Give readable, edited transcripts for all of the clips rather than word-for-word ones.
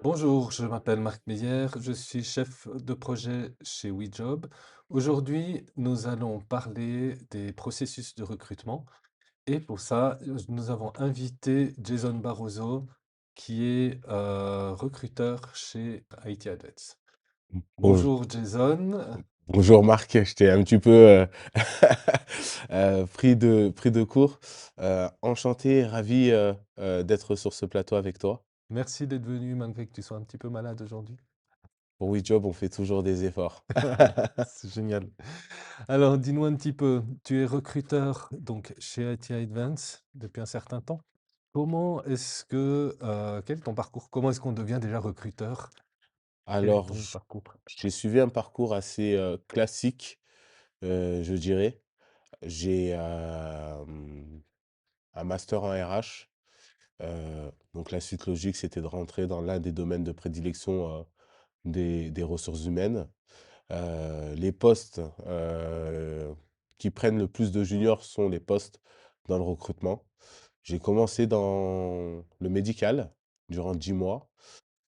Bonjour, je m'appelle Marc Meyer, je suis chef de projet chez WeJob. Aujourd'hui, nous allons parler des processus de recrutement et pour ça, nous avons invité Jason Barroso qui est recruteur chez IT Advance. Bonj Bonjour Jason. bonjour Marc, je t'ai un petit peu, pris de court. Enchanté, ravi, d'être sur ce plateau avec toi. Merci d'être venu malgré que tu sois un petit peu malade aujourd'hui. Pour WeJob, on fait toujours des efforts. C'est génial. Alors, dis-nous un petit peu, tu es recruteur donc chez IT Advance depuis un certain temps. Comment est-ce que, quel est ton parcours? Comment est-ce qu'on devient déjà recruteur? Quel est Alors, ton parcours? j'ai suivi un parcours assez, classique, je dirais. J'ai, un master en RH, donc la suite logique, c'était de rentrer dans l'un des domaines de prédilection, des ressources humaines. Les postes, qui prennent le plus de juniors sont les postes dans le recrutement. J'ai commencé dans le médical durant 10 mois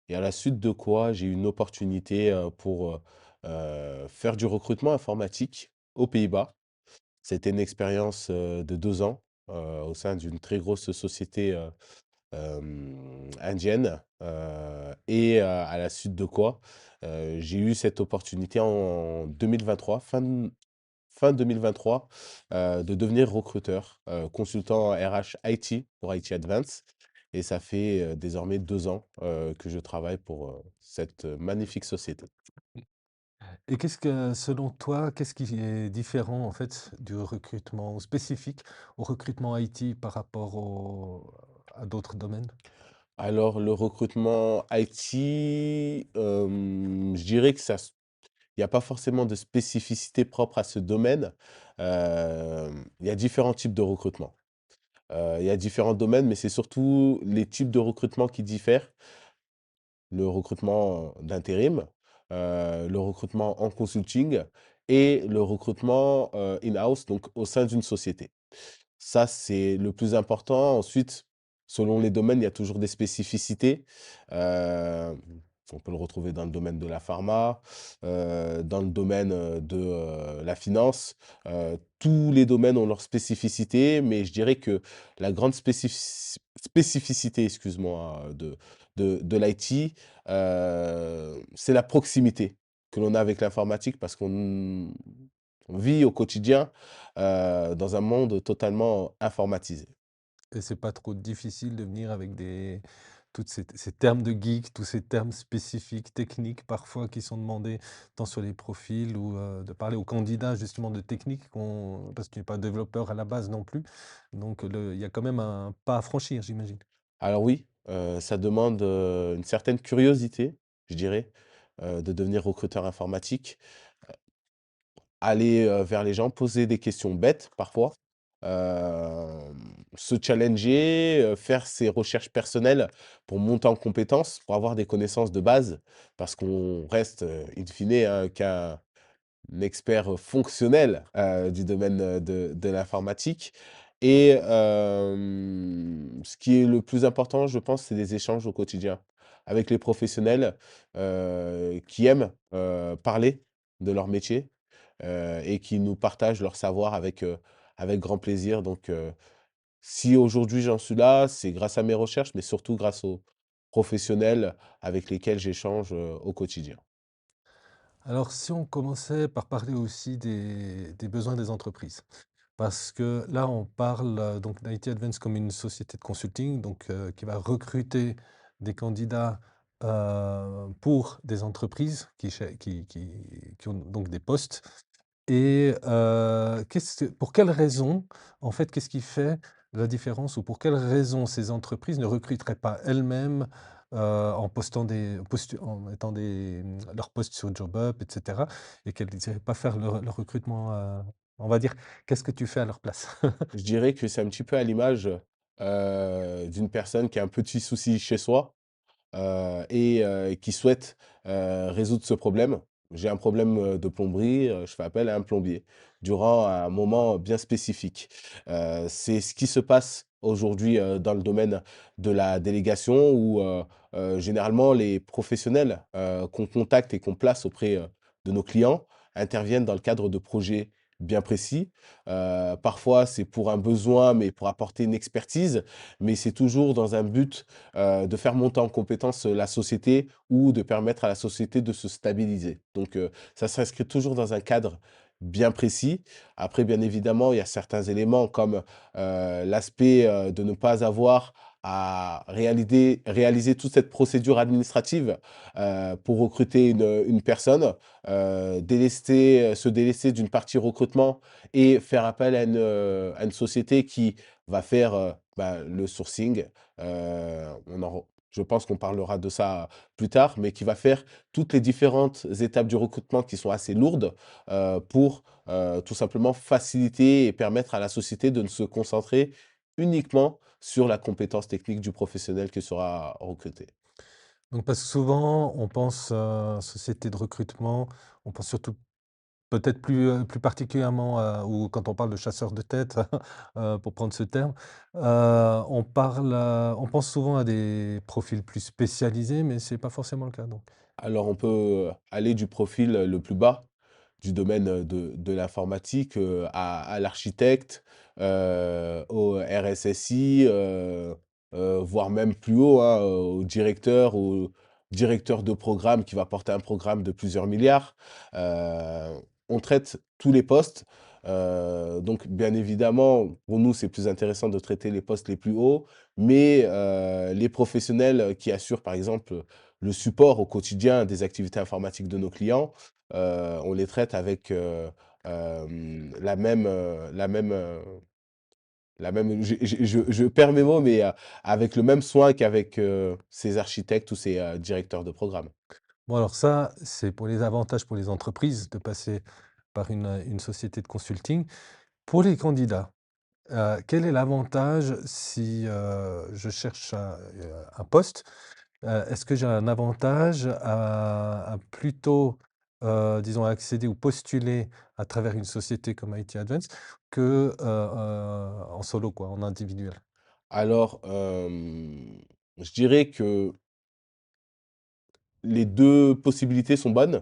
et à la suite de quoi j'ai eu une opportunité, pour, faire du recrutement informatique aux Pays-Bas. C'était une expérience, de 2 ans, au sein d'une très grosse société, indienne, et à la suite de quoi, j'ai eu cette opportunité en 2023, fin 2023, de devenir recruteur, consultant RH IT pour IT Advance et ça fait, désormais 2 ans, que je travaille pour, cette, magnifique société. Et qu'est-ce que, selon toi, qu'est-ce qui est différent en fait du recrutement spécifique au recrutement IT par rapport à d'autres domaines? Alors le recrutement IT, je dirais que ça il y a pas forcément de spécificité propre à ce domaine. Il y a différents types de recrutement. Il y a différents domaines, mais c'est surtout les types de recrutement qui diffèrent. Le recrutement d'intérim, le recrutement en consulting et le recrutement, in-house, donc au sein d'une société. Ça, c'est le plus important. Ensuite, selon les domaines, il y a toujours des spécificités. Hem, on peut le retrouver dans le domaine de la pharma, dans le domaine, de, la finance. Tous les domaines ont leurs spécificités, mais je dirais que la grande spécificité, excuse-moi, de l'IT, c'est la proximité que l'on a avec l'informatique parce qu'on vit au quotidien dans un monde totalement informatisé. Et c'est pas trop difficile de venir avec toutes ces termes de geek, tous ces termes spécifiques, techniques parfois qui sont demandés tant sur les profils ou de parler aux candidats justement de techniques parce que tu n'es pas développeur à la base non plus. Donc il y a quand même un pas à franchir, j'imagine. Alors oui, ça demande, une certaine curiosité, je dirais, de devenir recruteur informatique. Aller, vers les gens, poser des questions bêtes parfois, se challenger, faire ses recherches personnelles pour monter en compétences, pour avoir des connaissances de base. Parce qu'on reste, in fine, qu'un expert fonctionnel, du domaine, de l'informatique et ce qui est le plus important, je pense, c'est des échanges au quotidien avec les professionnels, qui aiment, parler de leur métier, et qui nous partagent leur savoir avec grand plaisir donc si aujourd'hui j'en suis là, c'est grâce à mes recherches, mais surtout grâce aux professionnels avec lesquels j'échange, au quotidien. Alors si on commençait par parler aussi des besoins des entreprises. Parce que là, on parle donc d'IT Advance comme une société de consulting donc, qui va recruter des candidats pour des entreprises qui ont donc des postes. Et pour quelles raisons, en fait, qu'est-ce qui fait la différence ou pour quelles raisons ces entreprises ne recruteraient pas elles-mêmes en postant en mettant leurs postes sur JobUp, etc. et qu'elles n'iraient pas faire le recrutement, on va dire, qu'est-ce que tu fais à leur place? Je dirais que c'est un petit peu à l'image, d'une personne qui a un petit souci chez soi, et qui souhaite, résoudre ce problème. J'ai un problème, de plomberie, je fais appel à un plombier, durant un moment bien spécifique. C'est ce qui se passe, aujourd'hui, dans le domaine de la délégation où, généralement les professionnels, qu'on contacte et qu'on place auprès, de nos clients interviennent dans le cadre de projets bien précis. Parfois, c'est pour un besoin, mais pour apporter une expertise, mais c'est toujours dans un but, de faire monter en compétence, la société ou de permettre à la société de se stabiliser. Donc, ça s'inscrit toujours dans un cadre bien précis. Après, bien évidemment, il y a certains éléments comme, l'aspect, de ne pas avoir à réaliser toute cette procédure administrative, pour recruter une personne, se délester d'une partie recrutement et faire appel à une société qui va faire, le sourcing. Je pense qu'on parlera de ça plus tard, mais qui va faire toutes les différentes étapes du recrutement qui sont assez lourdes, pour, tout simplement faciliter et permettre à la société de ne se concentrer uniquement sur la compétence technique du professionnel qui sera recruté. Donc parce que souvent on pense, société de recrutement, on pense surtout peut-être plus particulièrement, ou quand on parle de chasseurs de tête, pour prendre ce terme, on pense souvent à des profils plus spécialisés, mais c'est pas forcément le cas donc. Alors on peut, aller du profil, le plus bas, du domaine, de l'informatique, à l'architecte, au RSSI, voire même plus haut, hein, au directeur de programme qui va porter un programme de plusieurs milliards. On traite tous les postes, donc bien évidemment, pour nous, c'est plus intéressant de traiter les postes les plus hauts, mais les professionnels qui assurent, par exemple, le support au quotidien des activités informatiques de nos clients, on les traite avec, la même je perds mes mots, mais, avec le même soin qu'avec, ces architectes ou ces, directeurs de programme. Bon alors ça, c'est pour les avantages pour les entreprises de passer par une société de consulting. Pour les candidats, quel est l'avantage si, je cherche un poste? Est-ce que j'ai un avantage à plutôt, disons accéder ou postuler à travers une société comme IT Advance que, en solo quoi, en individuel? Alors, je dirais que les 2 possibilités sont bonnes.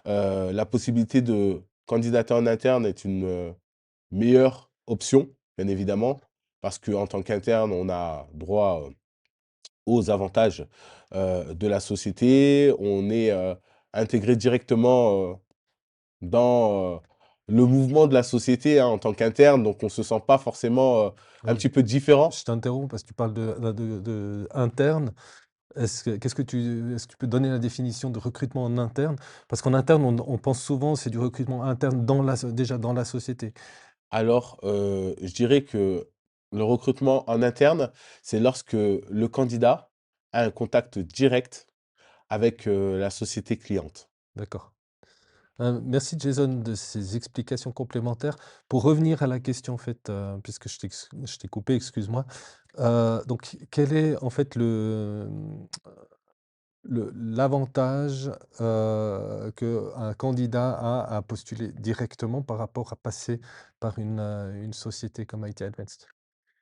La possibilité de candidater en interne est une, meilleure option, bien évidemment, parce qu'en tant qu'interne, on a droit, aux avantages, de la société. On est, intégré directement, dans, le mouvement de la société, hein, en tant qu'interne, donc on se sent pas forcément, un Alors petit peu différent. je t'interromps parce que tu parles de interne. Est-ce que tu peux donner la définition de recrutement en interne? Parce qu'en interne, on pense souvent, c'est du recrutement interne déjà dans la société. Alors, je dirais que le recrutement en interne, c'est lorsque le candidat a un contact direct avec, la société cliente. D'accord. Merci Jason de ces explications complémentaires. Pour revenir à la question en fait, puisque je t'ai coupé, excuse-moi. Donc quel est en fait l'avantage, qu'un candidat a à postuler directement par rapport à passer par une société comme IT Advanced?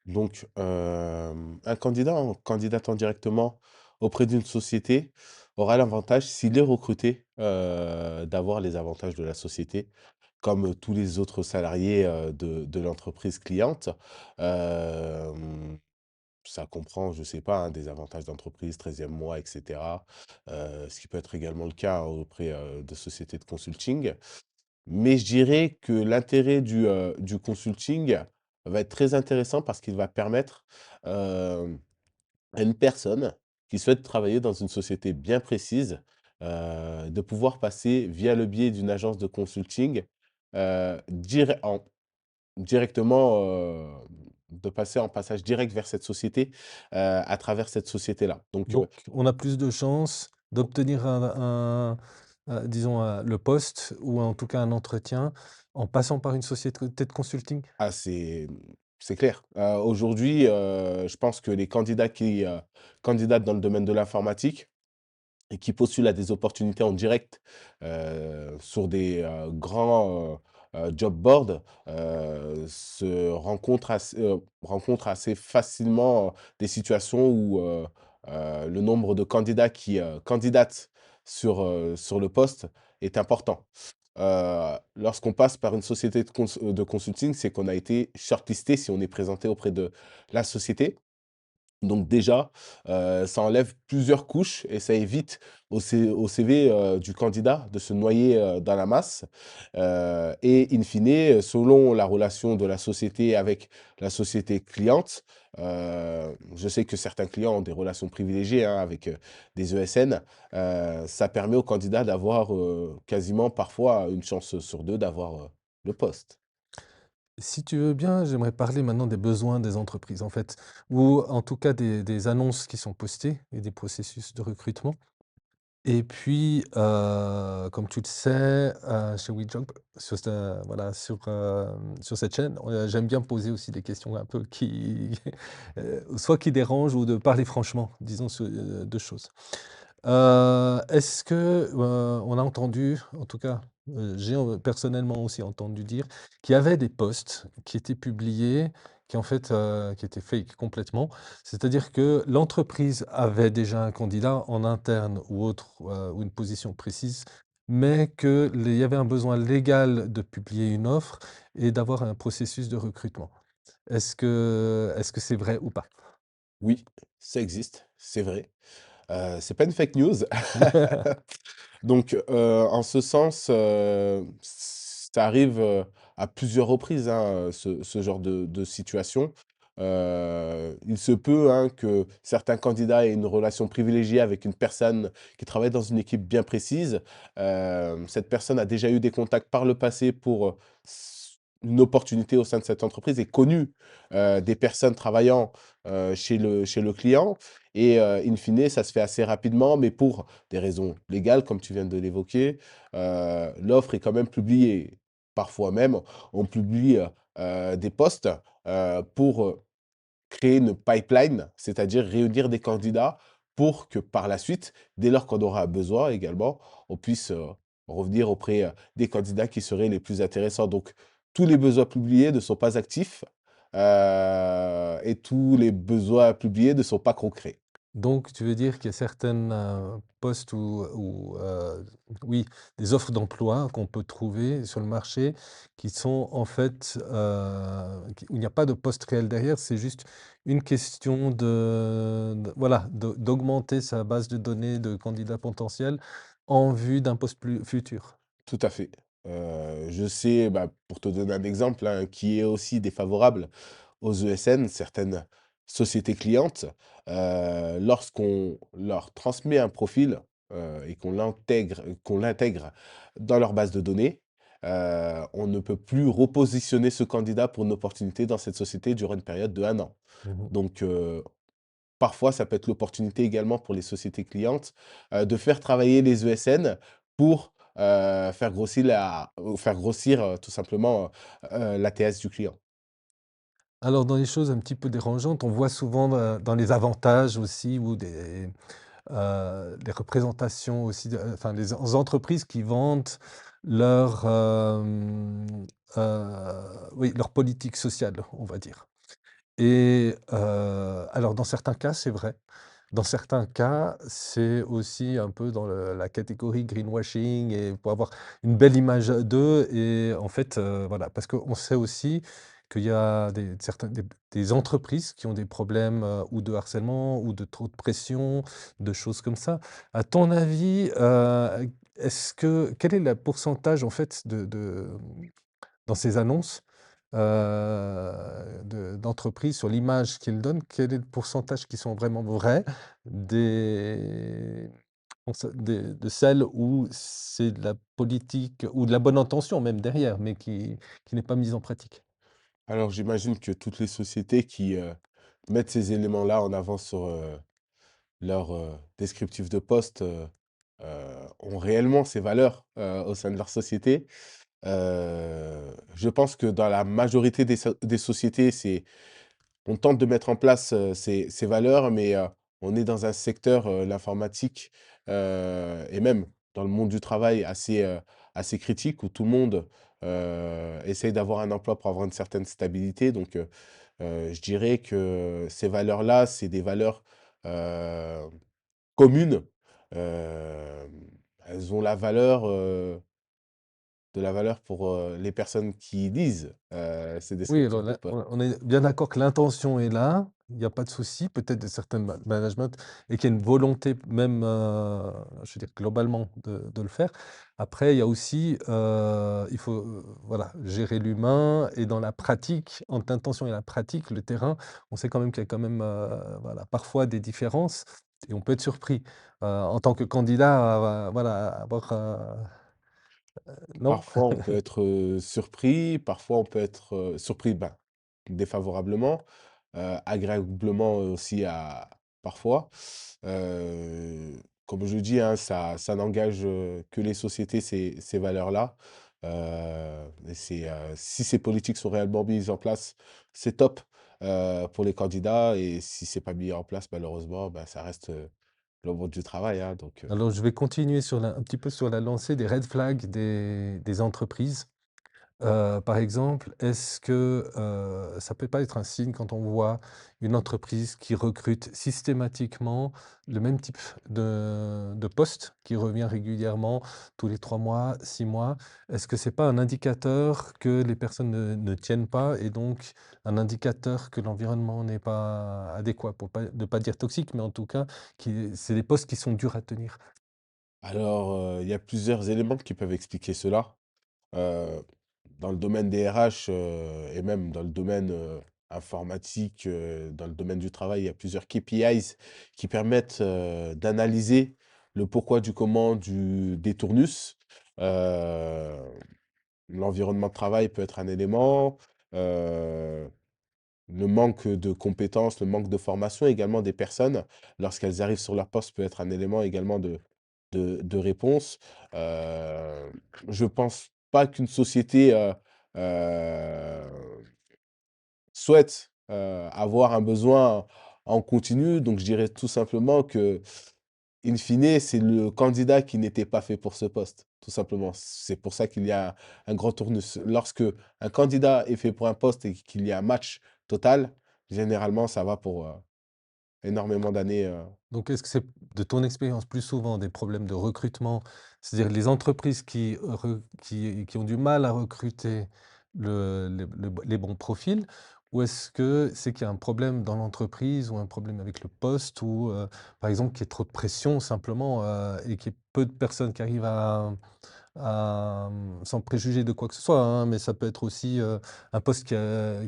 Donc, un candidat en candidatant directement auprès d'une société aura l'avantage, s'il est recruté, d'avoir les avantages de la société, comme tous les autres salariés, de l'entreprise cliente. Hem Ça comprend, je sais pas, hein, des avantages d'entreprise, 13e mois et cetera, ce qui peut être également le cas auprès, de sociétés de consulting. Mais je dirais que l'intérêt du consulting va être très intéressant parce qu'il va permettre, à une personne qui souhaite travailler dans une société bien précise, de pouvoir passer via le biais d'une agence de consulting, direct en directement, de passer en passage direct vers cette société, à travers cette société-là. Donc, Donc on a plus de chances d'obtenir disons, le poste ou en tout cas un entretien en passant par une société de consulting? ah c'est clair. Aujourd'hui, je pense que les candidats qui, candidatent dans le domaine de l'informatique et qui postulent à des opportunités en direct, sur des, grands, job board, rencontrent assez facilement des situations où, le nombre de candidats qui, candidatent sur le poste est important. Lorsqu'on passe par une société de consulting, c'est qu'on a été shortlisté si on est présenté auprès de la société. Donc déjà, ça enlève plusieurs couches et ça évite au CV, du candidat de se noyer, dans la masse, et in fine, selon la relation de la société avec la société cliente, je sais que certains clients ont des relations privilégiées, hein, avec, des ESN, ça permet au candidat d'avoir, quasiment parfois une chance sur 2 d'avoir, le poste. Si tu veux bien, j'aimerais parler maintenant des besoins des entreprises, en fait, ou en tout cas des annonces qui sont postées et des processus de recrutement. Et puis, comme tu le sais, chez WeJob, sur cette chaîne, j'aime bien poser aussi des questions un peu qui, soit qui dérangent ou de parler franchement, disons, sur, 2 choses. Est-ce que, on a entendu, en tout cas, j'ai, personnellement aussi entendu dire qu'il y avait des posts qui étaient publiés, qui en fait, qui étaient fake complètement. C'est-à-dire que l'entreprise avait déjà un candidat en interne ou autre, ou une position précise, mais qu'il y avait un besoin légal de publier une offre et d'avoir un processus de recrutement. Est-ce que c'est vrai ou pas? Oui, ça existe, c'est vrai. C'est pas une fake news. Donc, en ce sens, ça arrive, à plusieurs reprises, hein, ce genre de situation. Il se peut, hein, que certains candidats aient une relation privilégiée avec une personne qui travaille dans une équipe bien précise. Cette personne a déjà eu des contacts par le passé pour, une opportunité au sein de cette entreprise et connu, des personnes travaillant, chez le client et in fine, ça se fait assez rapidement, mais pour des raisons légales, comme tu viens de l'évoquer, l'offre est quand même publiée. Parfois même, on publie, des postes, pour, créer une pipeline, c'est-à-dire réunir des candidats pour que par la suite, dès lors qu'on aura besoin également, on puisse, revenir auprès, des candidats qui seraient les plus intéressants. Donc tous les besoins publiés ne sont pas actifs, et tous les besoins publiés ne sont pas concrets. Donc, tu veux dire qu'il y a certaines, postes oui, des offres d'emploi qu'on peut trouver sur le marché qui sont en fait, qui où il n'y a pas de poste réel derrière, c'est juste une question voilà, d'augmenter sa base de données de candidats potentiels en vue d'un poste plus futur. Tout à fait. Je sais, bah, pour te donner un exemple, hein, qui est aussi défavorable aux ESN, certaines sociétés clientes, lorsqu'on leur transmet un profil, et qu'on l'intègre dans leur base de données, on ne peut plus repositionner ce candidat pour une opportunité dans cette société durant une période de 1 an. Mmh. Donc, parfois, ça peut être l'opportunité également pour les sociétés clientes, de faire travailler les ESN pour, faire grossir, tout simplement, l'ATS du client. Alors dans les choses un petit peu dérangeantes, on voit souvent, dans les avantages aussi ou des représentations aussi enfin les entreprises qui vantent leur, oui, leur politique sociale, on va dire. Et alors dans certains cas, c'est vrai. Dans certains cas, c'est aussi un peu dans la catégorie greenwashing et pour avoir une belle image d'eux et en fait, voilà, parce qu'on sait aussi qu'il y a des entreprises qui ont des problèmes, ou de harcèlement ou de trop de pression, de choses comme ça. À ton avis, quel est le pourcentage en fait dans ces annonces, d'entreprises sur l'image qu'ils donnent, quel est le pourcentage qui sont vraiment vrais des de celles où c'est de la politique ou de la bonne intention même derrière, mais qui n'est pas mise en pratique? Alors j'imagine que toutes les sociétés qui, mettent ces éléments-là en avant sur, leur, descriptif de poste, ont réellement ces valeurs, au sein de leur société. Je pense que dans la majorité des sociétés, on tente de mettre en place, ces valeurs, mais, on est dans un secteur, l'informatique, et même dans le monde du travail assez critique où tout le monde, essayent d'avoir un emploi pour avoir une certaine stabilité. Donc, je dirais que ces valeurs-là, c'est des valeurs, heu, communes. Elles ont de la valeur pour, les personnes qui lisent, ces Oui, descriptifs alors de là, poste. on est bien d'accord que l'intention est là, il y a pas de souci, peut-être de certains management et qu'il y a une volonté même, je veux dire globalement de le faire. Après, il y a aussi, il faut, voilà, gérer l'humain et dans la pratique, entre l'intention et la pratique, le terrain, on sait quand même qu'il y a quand même, voilà, parfois des différences et on peut être surpris, en tant que candidat, voilà, avoir, non? Parfois, on peut être, surpris, parfois on peut être, surpris, ben, défavorablement, agréablement aussi à parfois. Comme je dis, hein, ça n'engage, que les sociétés, ces valeurs-là. Et si ces politiques sont réellement mises en place, c'est top, pour les candidats et si c'est pas mis en place, malheureusement, bah, ça reste, le monde du travail, hein, donc Alors je vais continuer sur la un petit peu sur la lancée des red flags des entreprises. Par exemple, est-ce que, ça peut pas être un signe quand on voit une entreprise qui recrute systématiquement le même type de poste qui revient régulièrement tous les 3 mois, 6 mois? Est-ce que c'est pas un indicateur que les personnes ne tiennent pas et donc un indicateur que l'environnement n'est pas adéquat pour pas ne pas dire toxique, mais en tout cas qui c'est des postes qui sont durs à tenir? alors, il y a plusieurs éléments qui peuvent expliquer cela. Heu, Dans le domaine des RH, et même dans le domaine, informatique, dans le domaine du travail, il y a plusieurs KPIs qui permettent, d'analyser le pourquoi du comment des tournus. Heu, L'environnement de travail peut être un élément, heu, le manque de compétences, le manque de formation également des personnes lorsqu'elles arrivent sur leur poste peut être un élément également de réponse. Heu, je pense pas qu'une société, souhaite, avoir un besoin en continu, donc je dirais tout simplement que in fine, c'est le candidat qui n'était pas fait pour ce poste, tout simplement. C'est pour ça qu'il y a un grand tournus. Lorsque un candidat est fait pour un poste et qu'il y a un match total, généralement ça va pour, énormément d'années, Donc, est-ce que c'est, de ton expérience, plus souvent des problèmes de recrutement, c'est-à-dire les entreprises qui ont du mal à recruter les bons profils? Ou est-ce que c'est qu'il y a un problème dans l'entreprise ou un problème avec le poste ou, par exemple, qu'il y ait trop de pression simplement, et qu'il y ait peu de personnes qui arrivent sans préjuger de quoi que ce soit, hein, mais ça peut être aussi, un poste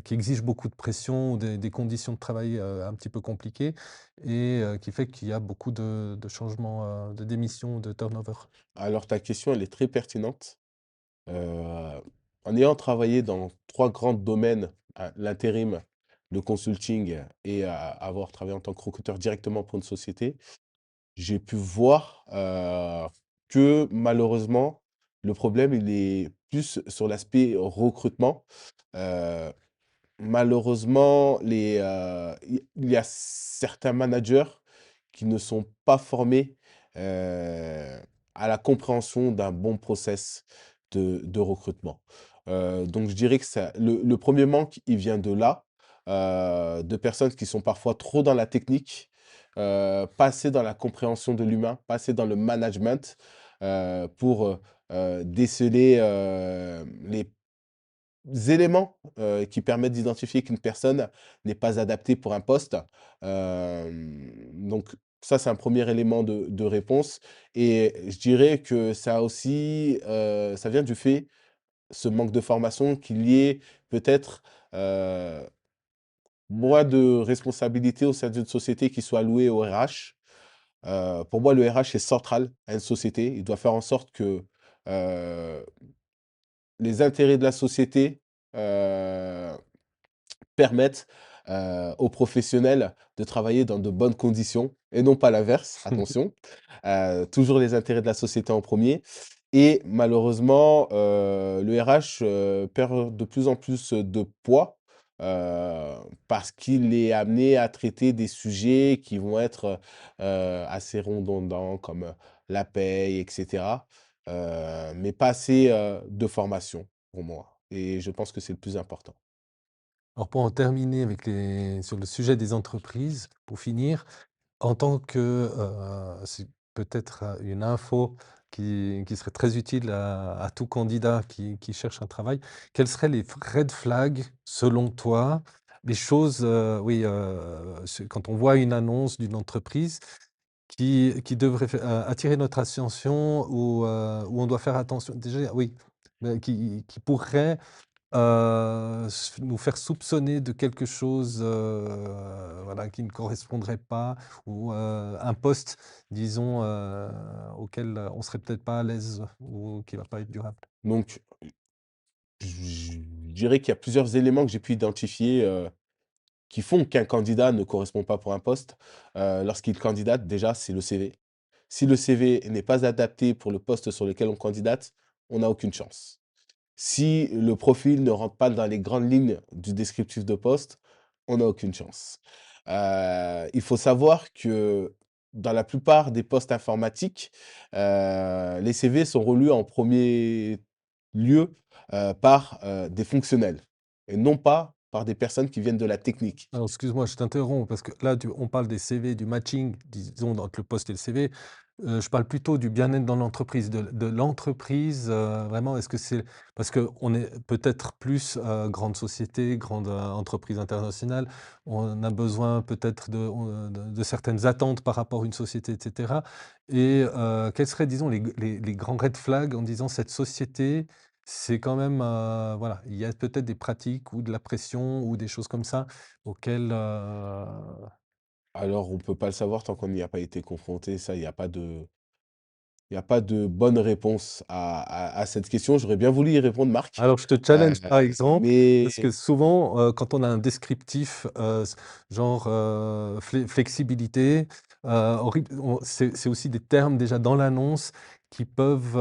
qui exige beaucoup de pression ou des conditions de travail, un petit peu compliquées et qui fait qu'il y a beaucoup de changements, de démission, de turnover. alors ta question, elle est très pertinente. Heu, En ayant travaillé dans 3 grands domaines, l'intérim, le consulting et avoir travaillé en tant que recruteur directement pour une société, j'ai pu voir, que malheureusement, le problème, il est plus sur l'aspect recrutement. Heu, Malheureusement, il y a certains managers qui ne sont pas formés, à la compréhension d'un bon process de recrutement. Donc je dirais que ça le 1 manque, il vient de là, de personnes qui sont parfois trop dans la technique, pas assez dans la compréhension de l'humain, pas assez dans le management, pour, déceler, les éléments, qui permettent d'identifier qu'une personne n'est pas adaptée pour un poste. Donc ça, c'est un premier élément de réponse et je dirais que ça aussi, ça vient du fait, ce manque de formation, qu'il y ait peut-être, heu, moins de responsabilités au sein d'une société qui soit allouée au RH. Pour moi, le RH est central à une société. Il doit faire en sorte que, heu, les intérêts de la société, heu permettent, aux professionnels de travailler dans de bonnes conditions et non pas l'inverse, attention. Toujours les intérêts de la société en premier. Et malheureusement, le RH, perd de plus en plus de poids, heu, parce qu'il est amené à traiter des sujets qui vont être, assez redondants comme, la paye et cetera, mais pas assez, de formation. pour moi et je pense que c'est le plus important. Alors pour en terminer avec les sur le sujet des entreprises, pour finir, en tant que, c'est peut-être, une info qui serait très utile à tout candidat qui cherche un travail. Quels seraient les red flags selon toi? Les choses, oui, c'est quand on voit une annonce d'une entreprise qui devrait attirer notre attention ou, où on doit faire attention déjà oui, qui pourrait nous faire soupçonner de quelque chose, voilà, qui ne correspondrait pas ou, un poste, disons, auquel, on serait peut-être pas à l'aise ou qui va pas être durable. Donc je dirais qu'il y a plusieurs éléments que j'ai pu identifier, qui font qu'un candidat ne correspond pas pour un poste, lorsqu'il candidate. Déjà, c'est le CV. Si le CV n'est pas adapté pour le poste sur lequel on candidate, on n'a aucune chance. Si le profil ne rentre pas dans les grandes lignes du descriptif de poste, on n'a aucune chance. Il faut savoir que dans la plupart des postes informatiques, les CV sont relus en premier lieu, par, des fonctionnels et non pas par des personnes qui viennent de la technique. Alors excuse-moi, je t'interromps parce que là, on parle des CV, du matching, disons, entre le poste et le CV. Je parle plutôt du bien-être dans l'entreprise, de l'entreprise, vraiment, est-ce que c'est parce qu'on est peut-être plus, grande société, grande, entreprise internationale, on a besoin peut-être de certaines attentes par rapport à une société et cetera et quels seraient, disons, les grands red flags en disant: «Cette société, c'est quand même, voilà, il y a peut-être des pratiques ou de la pression ou des choses comme ça auxquelles, Alors on peut pas le savoir tant qu'on n'y a pas été confronté, ça, il y a pas de bonne réponse à cette question. J'aurais bien voulu y répondre, Marc, alors je te heu, challenge par exemple, mais parce que souvent, quand on a un descriptif, genre, flexibilité, horrible on c'est aussi des termes déjà dans l'annonce qui peuvent,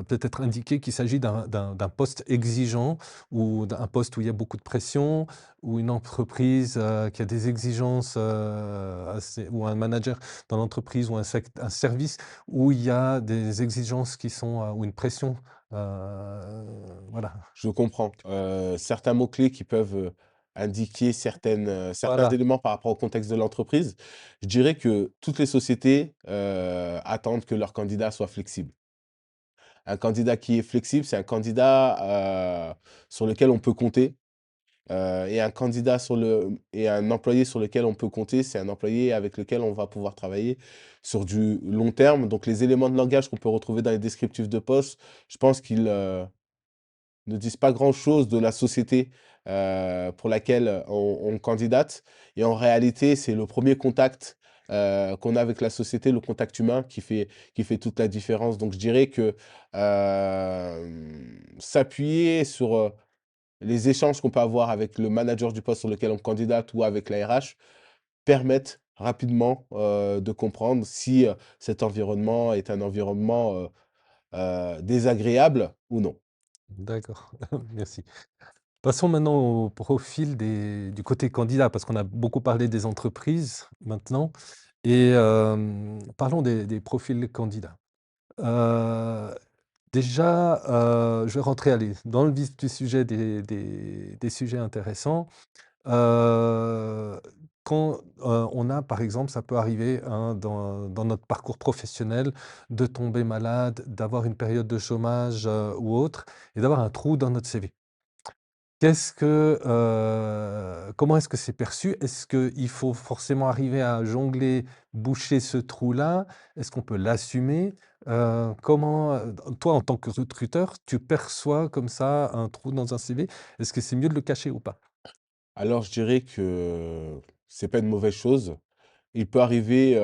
peut-être indiquer qu'il s'agit d'un poste exigeant ou d'un poste où il y a beaucoup de pression, ou une entreprise, qui a des exigences, assez ou un manager dans l'entreprise ou un service où il y a des exigences qui sont, ou une pression. Voilà, je comprends. Certains mots-clés qui peuvent, indiquer certains voilà, éléments par rapport au contexte de l'entreprise. Je dirais que toutes les sociétés, attendent que leurs candidats soient flexibles. Un candidat qui est flexible, c'est un candidat, sur lequel on peut compter. Et un candidat sur le et un employé sur lequel on peut compter, c'est un employé avec lequel on va pouvoir travailler sur du long terme. Donc les éléments de langage qu'on peut retrouver dans les descriptifs de poste, je pense qu'ils, ne disent pas grand-chose de la société, pour laquelle on candidate et en réalité, c'est le premier contact, qu'on a avec la société, le contact humain qui fait toute la différence. Donc je dirais que, s'appuyer sur, les échanges qu'on peut avoir avec le manager du poste sur lequel on candidate ou avec la RH permettent rapidement, de comprendre si, cet environnement est un environnement, désagréable ou non. d'accord, merci. Passons maintenant au profil du côté candidat, parce qu'on a beaucoup parlé des entreprises maintenant et parlons des profils candidats. Heu, déjà, je vais rentrer, allez, dans le vif du sujet des sujets intéressants. Heu, quand, on a par exemple, ça peut arriver, hein, dans notre parcours professionnel, de tomber malade, d'avoir une période de chômage, ou autre et d'avoir un trou dans notre CV. Comment est-ce que c'est perçu? Est-ce qu'il faut forcément arriver à jongler, boucher ce trou-là? Est-ce qu'on peut l'assumer? Comment, toi, en tant que recruteur, tu perçois comme ça un trou dans un CV? Est-ce que c'est mieux de le cacher ou pas? Alors je dirais que c'est pas une mauvaise chose. Il peut arriver,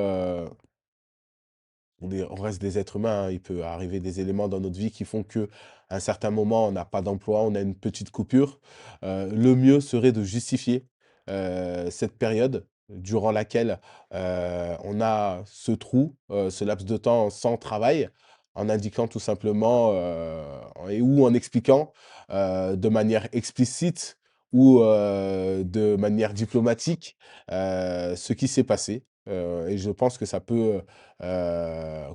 on reste des êtres humains, hein. Il peut arriver des éléments dans notre vie qui font qu'à un certain moment, on n'a pas d'emploi, on a une petite coupure. Le mieux serait de justifier, cette période durant laquelle, on a ce trou, ce laps de temps sans travail, en indiquant tout simplement, ou en expliquant, de manière explicite ou, de manière diplomatique, ce qui s'est passé. Et je pense que ça peut,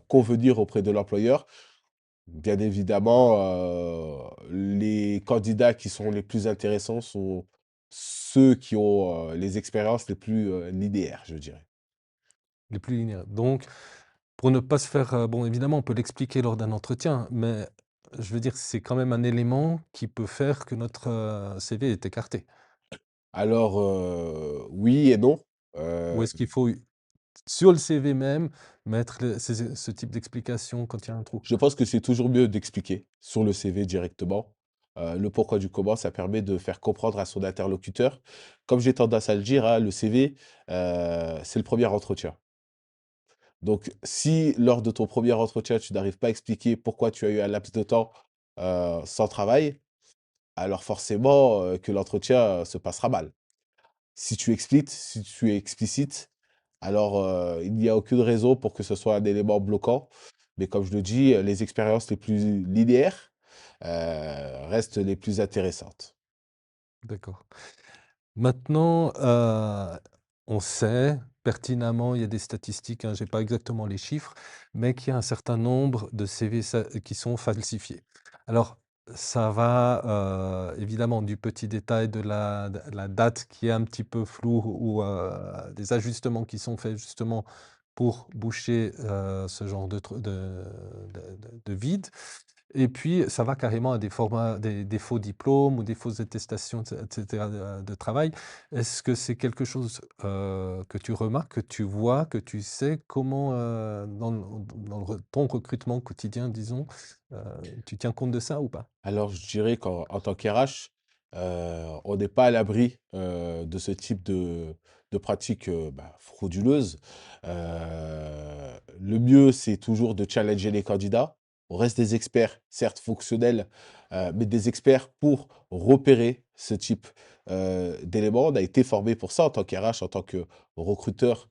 convenir auprès de l'employeur. Bien évidemment, les candidats qui sont les plus intéressants sont ceux qui ont, les expériences les plus, linéaires, je dirais. Les plus linéaires. Donc, pour ne pas se faire, bon, évidemment, on peut l'expliquer lors d'un entretien, mais je veux dire, c'est quand même un élément qui peut faire que notre, CV est écarté. Alors, oui et non. Ou Heu, est-ce qu'il faut, sur le CV même, mettre ce type d'explication quand il y a un trou? je pense que c'est toujours mieux d'expliquer sur le CV directement, le pourquoi du comment. Ça permet de faire comprendre à son interlocuteur. Comme j'ai tendance à le dire, hein, le CV, c'est le premier entretien. Donc si lors de ton premier entretien, tu n'arrives pas à expliquer pourquoi tu as eu un laps de temps, sans travail, alors forcément, que l'entretien, se passera mal. Si tu expliques, si tu es explicite, alors, il n'y a aucune raison pour que ce soit un élément bloquant. Mais comme je le dis, les expériences les plus linéaires, restent les plus intéressantes. D'accord. Maintenant, on sait pertinemment, il y a des statistiques, hein, j'ai pas exactement les chiffres, mais qu'il y a un certain nombre de CV qui sont falsifiés. Alors, ça va, évidemment du petit détail de la date qui est un petit peu floue ou, des ajustements qui sont faits justement pour boucher, ce genre de vide. Et puis, ça va carrément à des formats, des faux diplômes ou des fausses attestations, et cetera, de travail. Est-ce que c'est quelque chose, que tu remarques, que tu vois, que tu sais comment, ton recrutement quotidien, disons, heu, tu tiens compte de ça ou pas? Alors je dirais qu'en tant qu'RH, on n'est pas à l'abri, de ce type de pratiques, frauduleuses. Le mieux, c'est toujours de challenger les candidats. On reste des experts, certes fonctionnels, mais des experts pour repérer ce type, d'éléments. On a été formés pour ça en tant qu'RH, en tant que recruteur,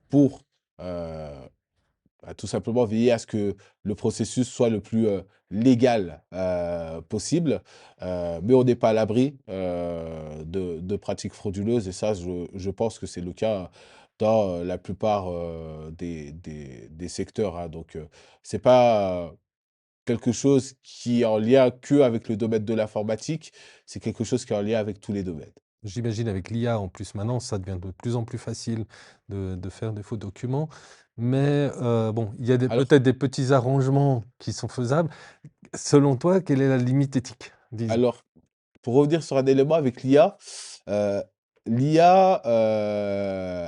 pour, heu tout simplement veiller à ce que le processus soit le plus, légal, possible, mais on n'est pas à l'abri, de pratiques frauduleuses et ça je pense que c'est le cas dans, la plupart, des secteurs, hein, donc c'est pas quelque chose qui est en lien qu'avec le domaine de l'informatique, c'est quelque chose qui est en lien avec tous les domaines. J'imagine avec l'IA en plus maintenant, ça devient de plus en plus facile de faire des faux documents. Mais, bon, il y a Alors peut-être des petits arrangements qui sont faisables. Selon toi, quelle est la limite éthique? Disons. alors, pour revenir sur un élément avec l'IA, heu, l'IA,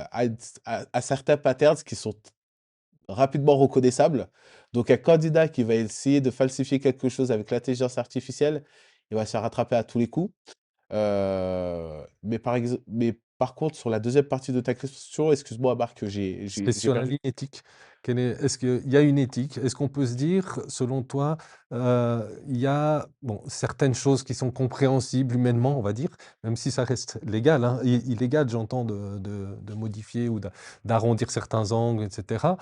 a certains patterns qui sont rapidement reconnaissables. Donc un candidat qui va essayer de falsifier quelque chose avec l'intelligence artificielle, il va se faire rattraper à tous les coups. Mais par contre, sur la deuxième partie de ta question, excuse-moi Marc, C'est j'ai sur la perdu. ligne éthique. Est-ce qu'il y a une éthique? Est-ce qu'on peut se dire, selon toi, il y a, bon, certaines choses qui sont compréhensibles humainement, on va dire, même si ça reste légal, hein, illégal, j'entends, de modifier ou d'arrondir certains angles, et cetera.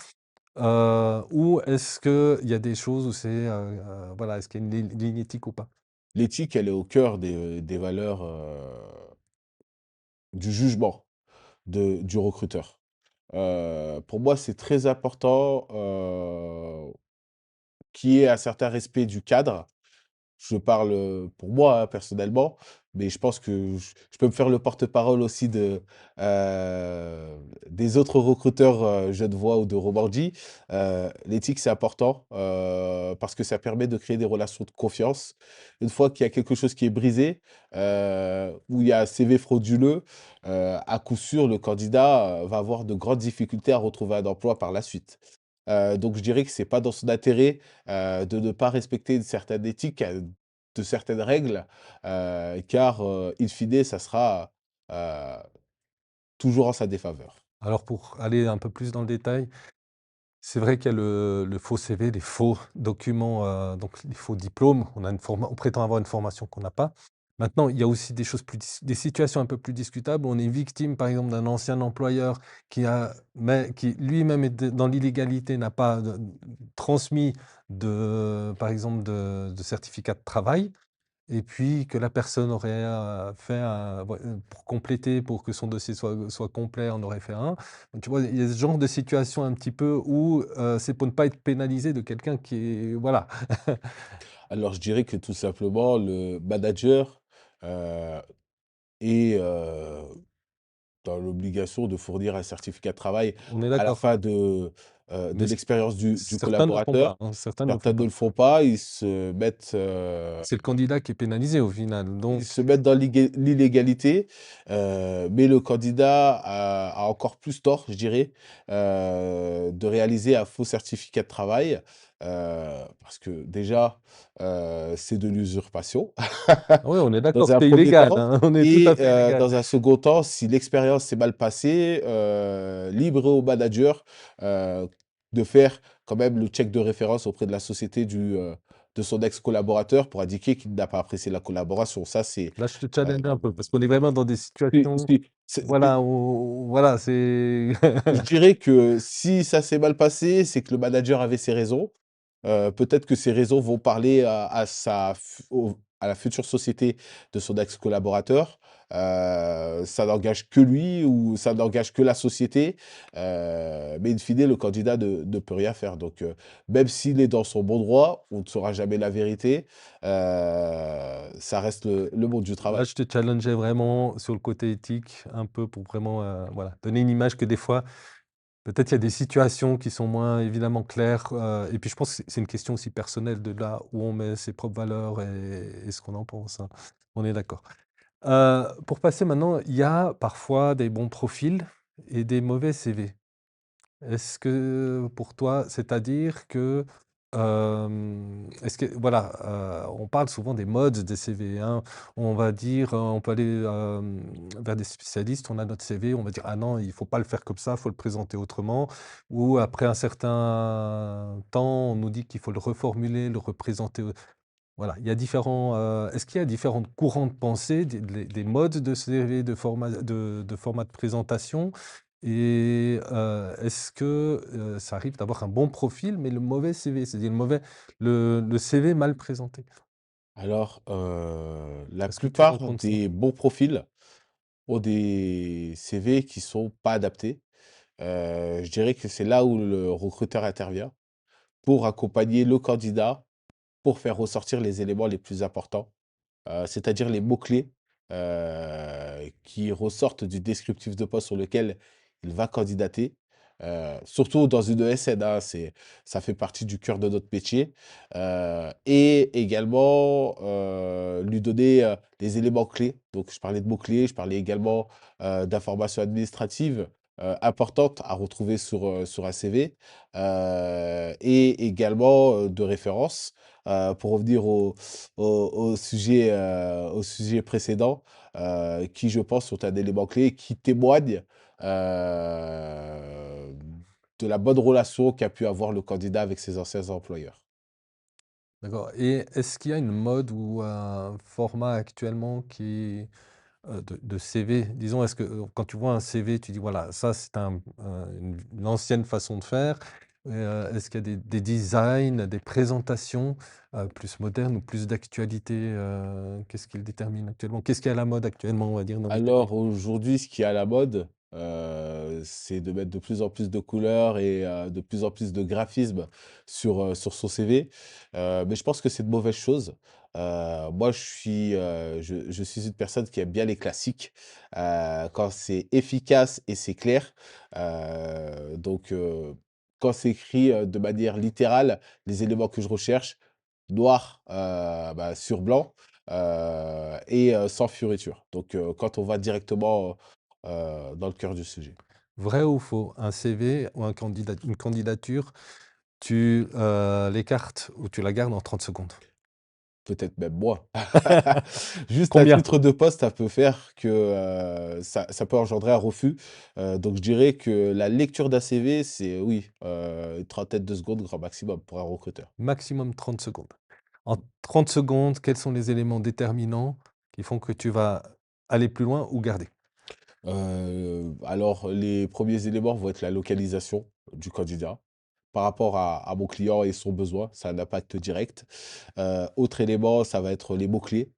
Ou est-ce qu'il y a des choses où c'est, voilà, est-ce qu'il y a une ligne éthique ou pas? L'éthique, elle est au cœur des valeurs, du jugement du recruteur. Pour moi, c'est très important, qu'il y ait un certain respect du cadre. Je parle, pour moi, hein, personnellement, mais je pense que je peux me faire le porte-parole aussi des autres recruteurs, genevois ou de Romandie. L'éthique, c'est important, parce que ça permet de créer des relations de confiance. Une fois qu'il y a quelque chose qui est brisé, ou il y a un CV frauduleux, à coup sûr, le candidat, va avoir de grandes difficultés à retrouver un emploi par la suite. Donc je dirais que c'est pas dans son intérêt, de ne pas respecter une certaine éthique, de certaines règles, car, in fine, ça sera, heu, toujours en sa défaveur. Alors pour aller un peu plus dans le détail, c'est vrai qu'il y a le faux CV, les faux documents, donc les faux diplômes. On prétend avoir une formation qu'on n'a pas. Maintenant, il y a aussi des choses des situations un peu plus discutables. On est victime, par exemple, d'un ancien employeur qui lui-même est dans l'illégalité, n'a pas transmis par exemple, de certificat de travail. et puis que la personne aurait, fait un pour compléter, pour que son dossier soit complet, on aurait fait un. Donc tu vois, il y a ce genre de situation un petit peu où, c'est pour ne pas être pénalisé de quelqu'un qui est voilà. Alors je dirais que tout simplement le manager, heu, est, dans l'obligation de fournir un certificat de travail On est à la d'accord, fin de mais l'expérience du certains ne le font pas, collaborateur. hein, certains ne le font Certains ne pas. le font pas, ils se mettent, C'est le candidat qui est pénalisé au final, ils donc se mettent dans l'illégalité, mais le candidat a encore plus tort, je dirais, de réaliser un faux certificat de travail, parce que déjà, c'est de l'usurpation. oui, on est d'accord, Dans un c'est premier illégal, temps hein, on est tout et à fait illégal. dans un second temps, si l'expérience s'est mal passée, libre au manager, heu, de faire quand même le check de référence auprès de la société de son ex-collaborateur pour indiquer qu'il n'a pas apprécié la collaboration. Ça, c'est, Là, je te heu, challenge un peu parce qu'on est vraiment dans des si situations, si c'est voilà, où voilà, c'est je dirais que si ça s'est mal passé, c'est que le manager avait ses raisons. Peut-être que ces raisons vont parler à la future société de son ex-collaborateur. Ça n'engage que lui ou ça n'engage que la société, mais in fine, le candidat ne peut rien faire. Donc, même s'il est dans son bon droit, on ne saura jamais la vérité. Ça reste le monde du là, travail. je te challengeais vraiment sur le côté éthique un peu pour vraiment, voilà, donner une image que des fois, peut-être il y a des situations qui sont moins évidemment claires, et puis je pense que c'est une question aussi personnelle de là où on met ses propres valeurs et ce qu'on en pense, hein. On est d'accord. Pour passer maintenant, il y a parfois des bons profils et des mauvais CV. Est-ce que pour toi, c'est-à-dire que, est-ce que voilà, on parle souvent des modes des CV, hein. On va dire, on peut aller, vers des spécialistes, on a notre CV, on va dire: «Ah non, il faut pas le faire comme ça, il faut le présenter autrement», ou après un certain temps, on nous dit qu'il faut le reformuler, le représenter, voilà. Il y a différents, est-ce qu'il y a différents courants de pensée, des modes de CV, de format de présentation? Et est-ce que, ça arrive d'avoir un bon profil, mais le mauvais CV? C'est-à-dire le CV mal présenté? Alors, la Est-ce que tu plupart rencontres ça? des bons profils ont des CV qui sont pas adaptés. Je dirais que c'est là où le recruteur intervient pour accompagner le candidat, pour faire ressortir les éléments les plus importants, c'est-à-dire les mots-clés, qui ressortent du descriptif de poste sur lequel il va candidater, surtout dans une ESN, hein, ça fait partie du cœur de notre métier, et également, lui donner, les éléments clés. Donc je parlais de mots-clés, je parlais également, d'informations administratives, importantes à retrouver sur un CV, et également, de références, pour revenir au sujet précédent, qui je pense sont un élément clé qui témoigne, de la bonne relation qu'a pu avoir le candidat avec ses anciens employeurs. D'accord, et est-ce qu'il y a une mode ou un format actuellement qui, de CV? Disons, est-ce que, quand tu vois un CV, tu dis: «Voilà, ça c'est une ancienne façon de faire». Est-ce qu'il y a des designs, des présentations, plus modernes ou plus d'actualité? Qu'est-ce qui le détermine actuellement? Qu'est-ce qui est à la mode actuellement, on va dire, dans les CV? Alors aujourd'hui, ce qui est à la mode, c'est de mettre de plus en plus de couleurs et de plus en plus de graphismes sur son CV, mais je pense que c'est une mauvaise chose. Moi, je suis une personne qui aime bien les classiques, quand c'est efficace et c'est clair, donc quand c'est écrit, de manière littérale, les éléments que je recherche, noir, bah, sur blanc, et sans fioriture. Donc quand on va directement, dans le cœur du sujet. Vrai ou faux? Un CV ou une candidature, tu, l'écartes ou tu la gardes en 30 secondes? Peut-être même moins. Juste un Combien? titre de poste, ça peut faire que, ça peut engendrer un refus. Donc je dirais que la lecture d'un CV, c'est oui, une trentaine de secondes grand maximum pour un recruteur. Maximum 30 secondes. En 30 secondes, quels sont les éléments déterminants qui font que tu vas aller plus loin ou garder? Alors les premiers éléments vont être la localisation du candidat. par rapport à mon client et son besoin, ça a un impact direct. Autre élément, ça va être les mots-clés,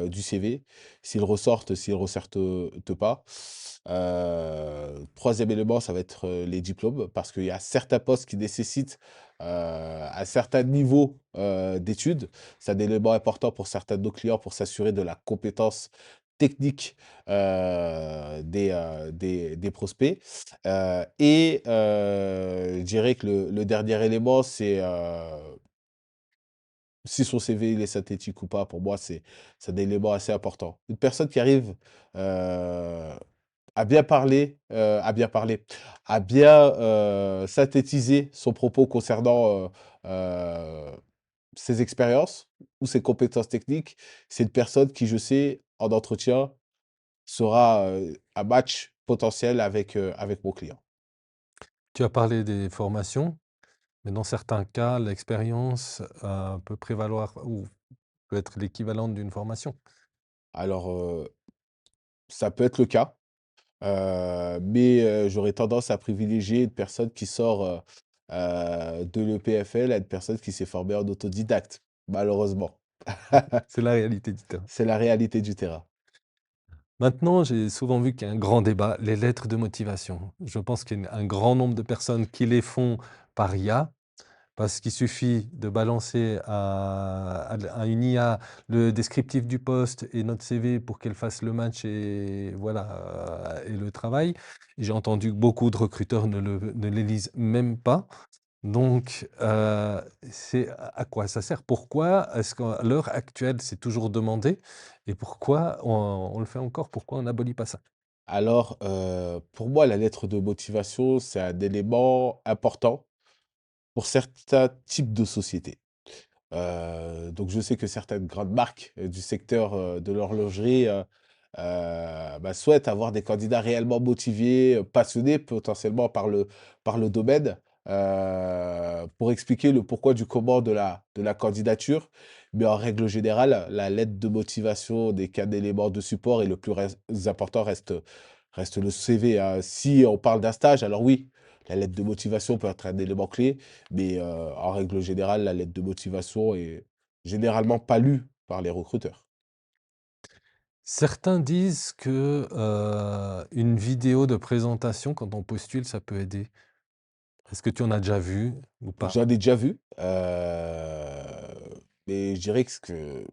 du CV, s'ils ressortent, pas. 3e élément, ça va être, les diplômes parce qu'il y a certains postes qui nécessitent, un certain niveau, d'études. C'est un élément important pour certains de nos clients pour s'assurer de la compétence technique, des prospects. Je dirais que le dernier élément, c'est, si son CV il est synthétique ou pas, pour moi, c'est un élément assez important. Une personne qui arrive, à bien parler, à bien, synthétiser son propos concernant, ses expériences ou ses compétences techniques, c'est une personne qui, je sais, en entretien, sera, un match potentiel avec mon client. Tu as parlé des formations, mais dans certains cas, l'expérience, peut prévaloir ou peut être l'équivalent d'une formation. Alors, ça peut être le cas. Mais j'aurais tendance à privilégier une personne qui sort, de l'EPFL à une personne qui s'est formée en autodidacte, malheureusement. C'est la réalité du terrain. C'est la réalité du terrain. Maintenant, j'ai souvent vu qu'il y a un grand débat, les lettres de motivation. Je pense qu'il y a un grand nombre de personnes qui les font par IA, parce qu'il suffit de balancer à une IA le descriptif du poste et notre CV pour qu'elle fasse le match et voilà, et le travail. J'ai entendu que beaucoup de recruteurs ne les lisent même pas. Donc, c'est à quoi ça sert? Pourquoi est-ce qu'à l'heure actuelle, c'est toujours demandé et pourquoi on le fait encore? Pourquoi on n'abolit pas ça? Alors, pour moi, la lettre de motivation, c'est un élément important pour certains types de sociétés. Donc je sais que certaines grandes marques, du secteur, de l'horlogerie, souhaitent avoir des candidats réellement motivés, passionnés potentiellement par le domaine, pour expliquer le pourquoi du comment de la candidature. Mais en règle générale, la lettre de motivation n'est qu'un élément de support et le plus important reste le CV, hein. Si on parle d'un stage, alors oui, la lettre de motivation peut être un élément clé, mais en règle générale, la lettre de motivation est généralement pas lue par les recruteurs. Certains disent que, une vidéo de présentation quand on postule, ça peut aider. Est-ce que tu en as déjà vu ou pas? J'en ai déjà vu, mais je dirais que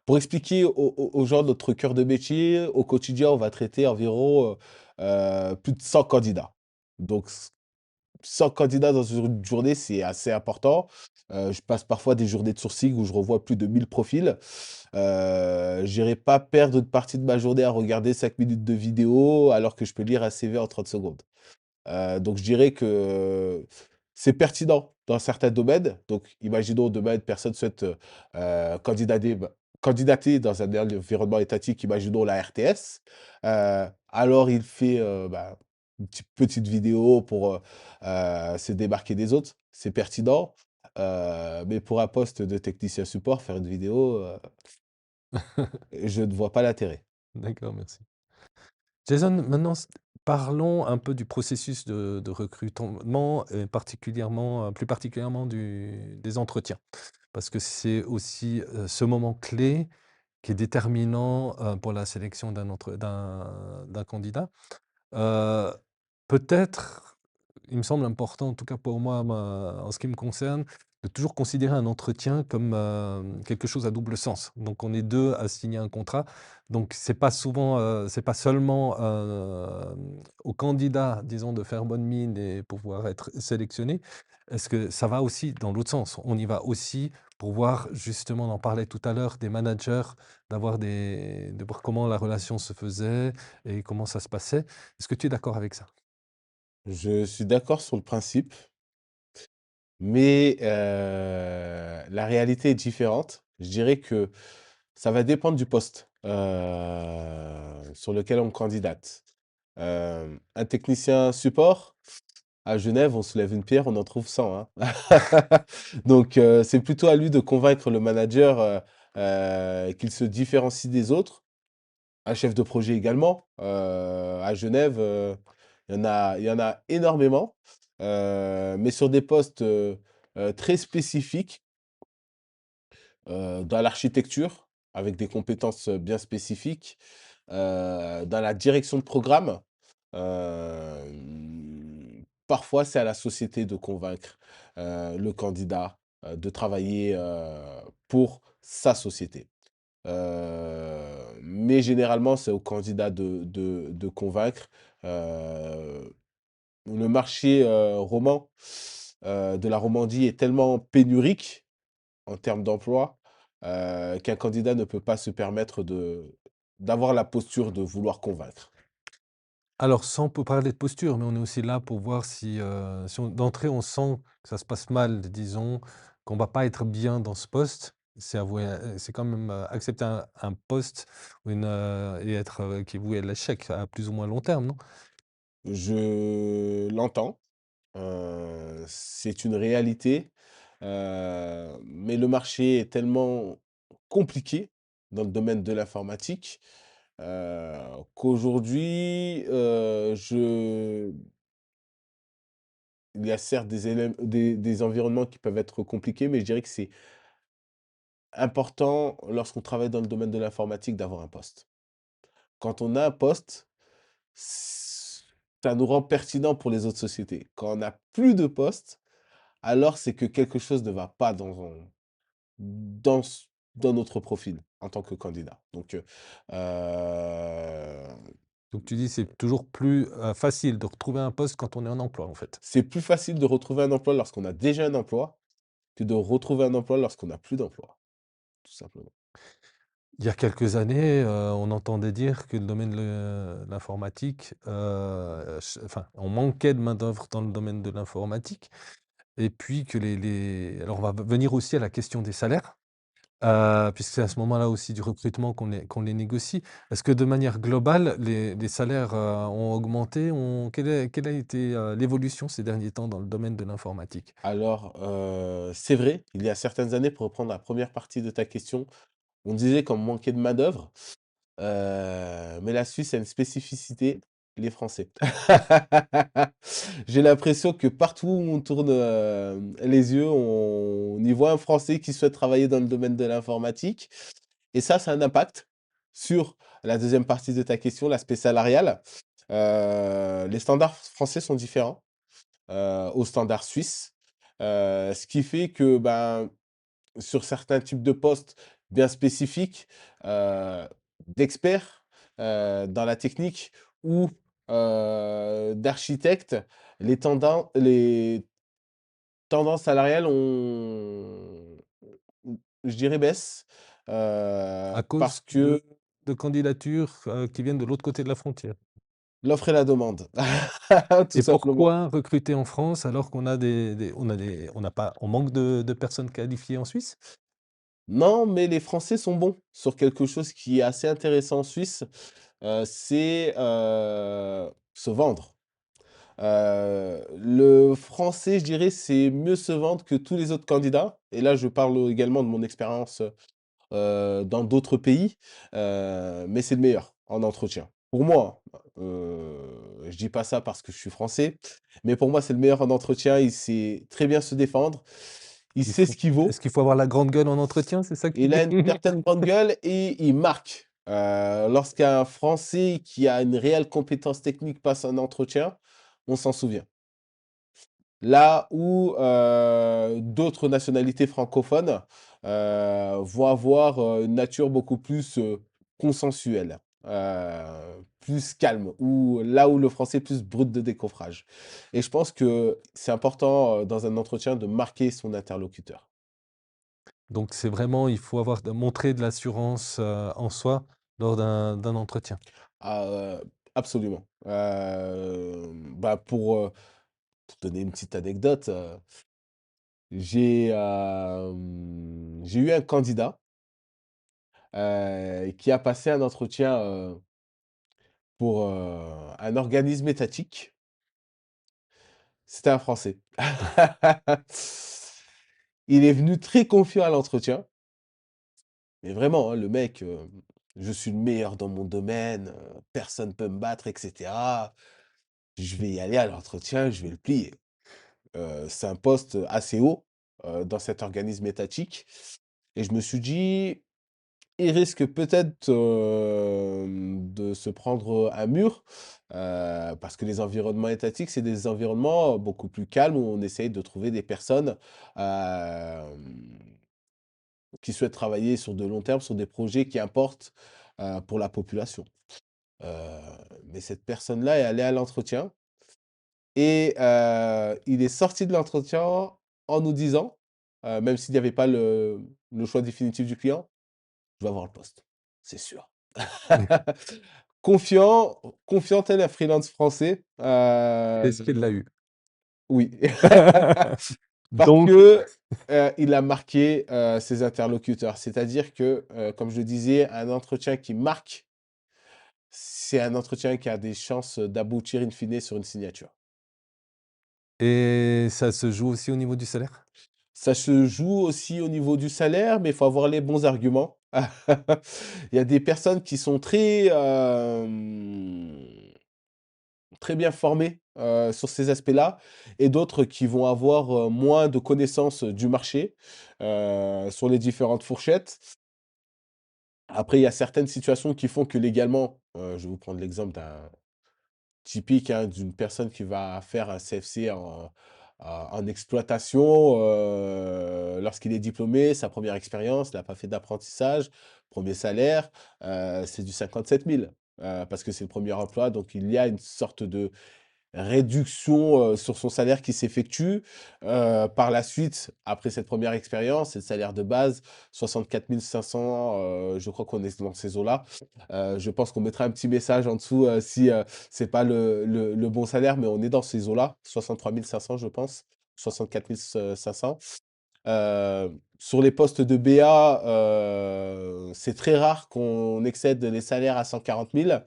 pour expliquer aux gens notre cœur de métier, au quotidien, on va traiter environ, plus de 100 candidats. Donc 100 candidats dans une journée, c'est assez important. Je passe parfois des journées de sourcing où je revois plus de 1000 profils. J'irai pas perdre une partie de ma journée à regarder 5 minutes de vidéo, alors que je peux lire un CV en 30 secondes. Donc je dirais que c'est pertinent dans certains domaines. Donc imaginons demain une personne souhaite, candidater dans un environnement étatique, imaginons la RTS. Alors il fait, une petite vidéo pour, se démarquer des autres. C'est pertinent, mais pour un poste de technicien support, faire une vidéo, je ne vois pas l'intérêt. D'accord, merci. Jason, maintenant, parlons un peu du processus de recrutement et particulièrement, plus particulièrement des entretiens. Parce que c'est aussi, ce moment clé qui est déterminant, pour la sélection d'un candidat. Heu, Peut-être, il me semble important, en tout cas pour moi, en ce qui me concerne, de toujours considérer un entretien comme, quelque chose à double sens. Donc on est 2 à signer un contrat, donc c'est pas seulement, au candidat, disons, de faire bonne mine et pouvoir être sélectionné. Est-ce que ça va aussi dans l'autre sens? On y va aussi pour voir justement, on en parlait tout à l'heure, des managers, de voir comment la relation se faisait et comment ça se passait. Est-ce que tu es d'accord avec ça? Je suis d'accord sur le principe. Mais la réalité est différente. Je dirais que ça va dépendre du poste, sur lequel on candidate. Un technicien support, à Genève, on soulève une pierre, on en trouve 100, hein. Donc c'est plutôt à lui de convaincre le manager, qu'il se différencie des autres. Un chef de projet également, à Genève, il y en a énormément. mais sur des postes, très spécifiques, dans l'architecture, avec des compétences, bien spécifiques, dans la direction de programme, parfois c'est à la société de convaincre, le candidat, de travailler, pour sa société. Mais généralement, c'est au candidat de convaincre. Le marché, de la Romandie est tellement pénurique en termes d'emploi, qu'un candidat ne peut pas se permettre d'avoir la posture de vouloir convaincre. Alors sans pour parler de posture, mais on est aussi là pour voir si, si on d'entrée on sent que ça se passe mal, disons, qu'on va pas être bien dans ce poste, c'est avouer, c'est quand même, accepter un poste ou et être, qui est voué à l'échec à plus ou moins long terme, non? Je l'entends, c'est une réalité, mais le marché est tellement compliqué dans le domaine de l'informatique, heu, qu'aujourd'hui, je il y a certes des environnements qui peuvent être compliqués, mais je dirais que c'est important, lorsqu'on travaille dans le domaine de l'informatique, d'avoir un poste. Quand on a un poste, ç ça nous rend pertinent pour les autres sociétés. Quand on n'a plus de poste, alors c'est que quelque chose ne va pas dans notre profil en tant que candidat. Donc, Donc tu dis c'est toujours plus, facile de retrouver un poste quand on est en emploi, en fait? c'est plus facile de retrouver un emploi lorsqu'on a déjà un emploi, que de retrouver un emploi lorsqu'on n'a plus d'emploi, tout simplement. Il y a quelques années, on entendait dire que le domaine de l'informatique, enfin, on manquait de main-d'œuvre dans le domaine de l'informatique et puis que alors on va venir aussi à la question des salaires, puisque c'est à ce moment-là aussi du recrutement qu'on les négocie. Est-ce que de manière globale, les salaires, ont augmenté? Quelle a été, l'évolution ces derniers temps dans le domaine de l'informatique? Alors, c'est vrai, il y a certaines années, pour reprendre la première partie de ta question, on disait qu'on manquait de main-d'œuvre, mais la Suisse a une spécificité, les Français. J'ai l'impression que partout où on tourne, les yeux, on y voit un Français qui souhaite travailler dans le domaine de l'informatique et ça a un impact sur la deuxième partie de ta question, l'aspect salarial. Les standards français sont différents, aux standards suisses, ce qui fait que, ben, sur certains types de postes bien spécifiques, heu, d'experts, dans la technique ou, d'architectes, les tendances salariales je dirais baissent, À cause parce que de candidatures, qui viennent de l'autre côté de la frontière? l'offre et la demande, tout Et simplement. pourquoi recruter en France alors qu'on a on n'a pas on manque de personnes qualifiées en Suisse? Non, mais les Français sont bons sur quelque chose qui est assez intéressant en Suisse, c'est, se vendre. Le français, je dirais, c'est mieux se vendre que tous les autres candidats et là, je parle également de mon expérience, dans d'autres pays, mais c'est le meilleur en entretien. Pour moi, je dis pas ça parce que je suis français, mais pour moi, c'est le meilleur en entretien. Il sait très bien se défendre, il Il sait faut ce qu'il Est-ce vaut, qu'il faut avoir la grande gueule en entretien, c'est ça que tu il dis? a une certaine grande gueule et il marque. Lorsqu'un Français qui a une réelle compétence technique passe un entretien, on s'en souvient. Là où, d'autres nationalités francophones, vont avoir, une nature beaucoup plus, consensuelle, plus calme, ou là où le français est plus brut de décoffrage et je pense que c'est important, dans un entretien de marquer son interlocuteur. Donc c'est vraiment il faut avoir montrer de l'assurance, en soi lors d'un entretien. Ah, absolument. Bah, pour donner une petite anecdote, j'ai eu un candidat qui a passé un entretien, pour, un organisme étatique. C'était un Français. Il est venu très confiant à l'entretien, mais vraiment, hein, le mec, «Je suis le meilleur dans mon domaine, personne peut me battre et cetera. Je vais y aller à l'entretien, je vais le plier». c'est un poste assez haut, dans cet organisme étatique et je me suis dit: «Il risque peut-être, de se prendre, un mur», parce que les environnements étatiques, c'est des environnements beaucoup plus calmes où on essaye de trouver des personnes, qui souhaitent travailler sur de long terme, sur des projets qui importent, pour la population. Heu, mais cette personne-là est allée à l'entretien et il est sorti de l'entretien en nous disant, même s'il n'y avait pas le choix définitif du client: «Je vais avoir le poste, c'est sûr». Confiant tel un freelance français, Est-ce qu'il l'a eu? oui. Parce Donc que, il a marqué, ses interlocuteurs. C'est-à-dire que, comme je le disais, un entretien qui marque, c'est un entretien qui a des chances, d'aboutir in fine sur une signature. et ça se joue aussi au niveau du salaire? Ça se joue aussi au niveau du salaire, mais il faut avoir les bons arguments. Il y a des personnes qui sont très bien formées, sur ces aspects-là et d'autres qui vont avoir, moins de connaissances, du marché, sur les différentes fourchettes. Après, il y a certaines situations qui font que légalement, je vais vous prendre l'exemple d'un typique, hein, d'une personne qui va faire un CFC en exploitation, lorsqu'il est diplômé, sa première expérience, il n'a pas fait d'apprentissage, premier salaire, c'est du 57 000, parce que c'est le premier emploi, donc il y a une sorte de réduction, sur son salaire qui s'effectue. Par la suite, après cette première expérience, c'est le salaire de base, 64 500, je crois qu'on est dans ces eaux-là. Je pense qu'on mettra un petit message en dessous, si, c'est pas le bon salaire, mais on est dans ces eaux-là, 63 500 je pense, 64 500. Sur les postes de BA, c'est très rare qu'on excède les salaires à 140 000.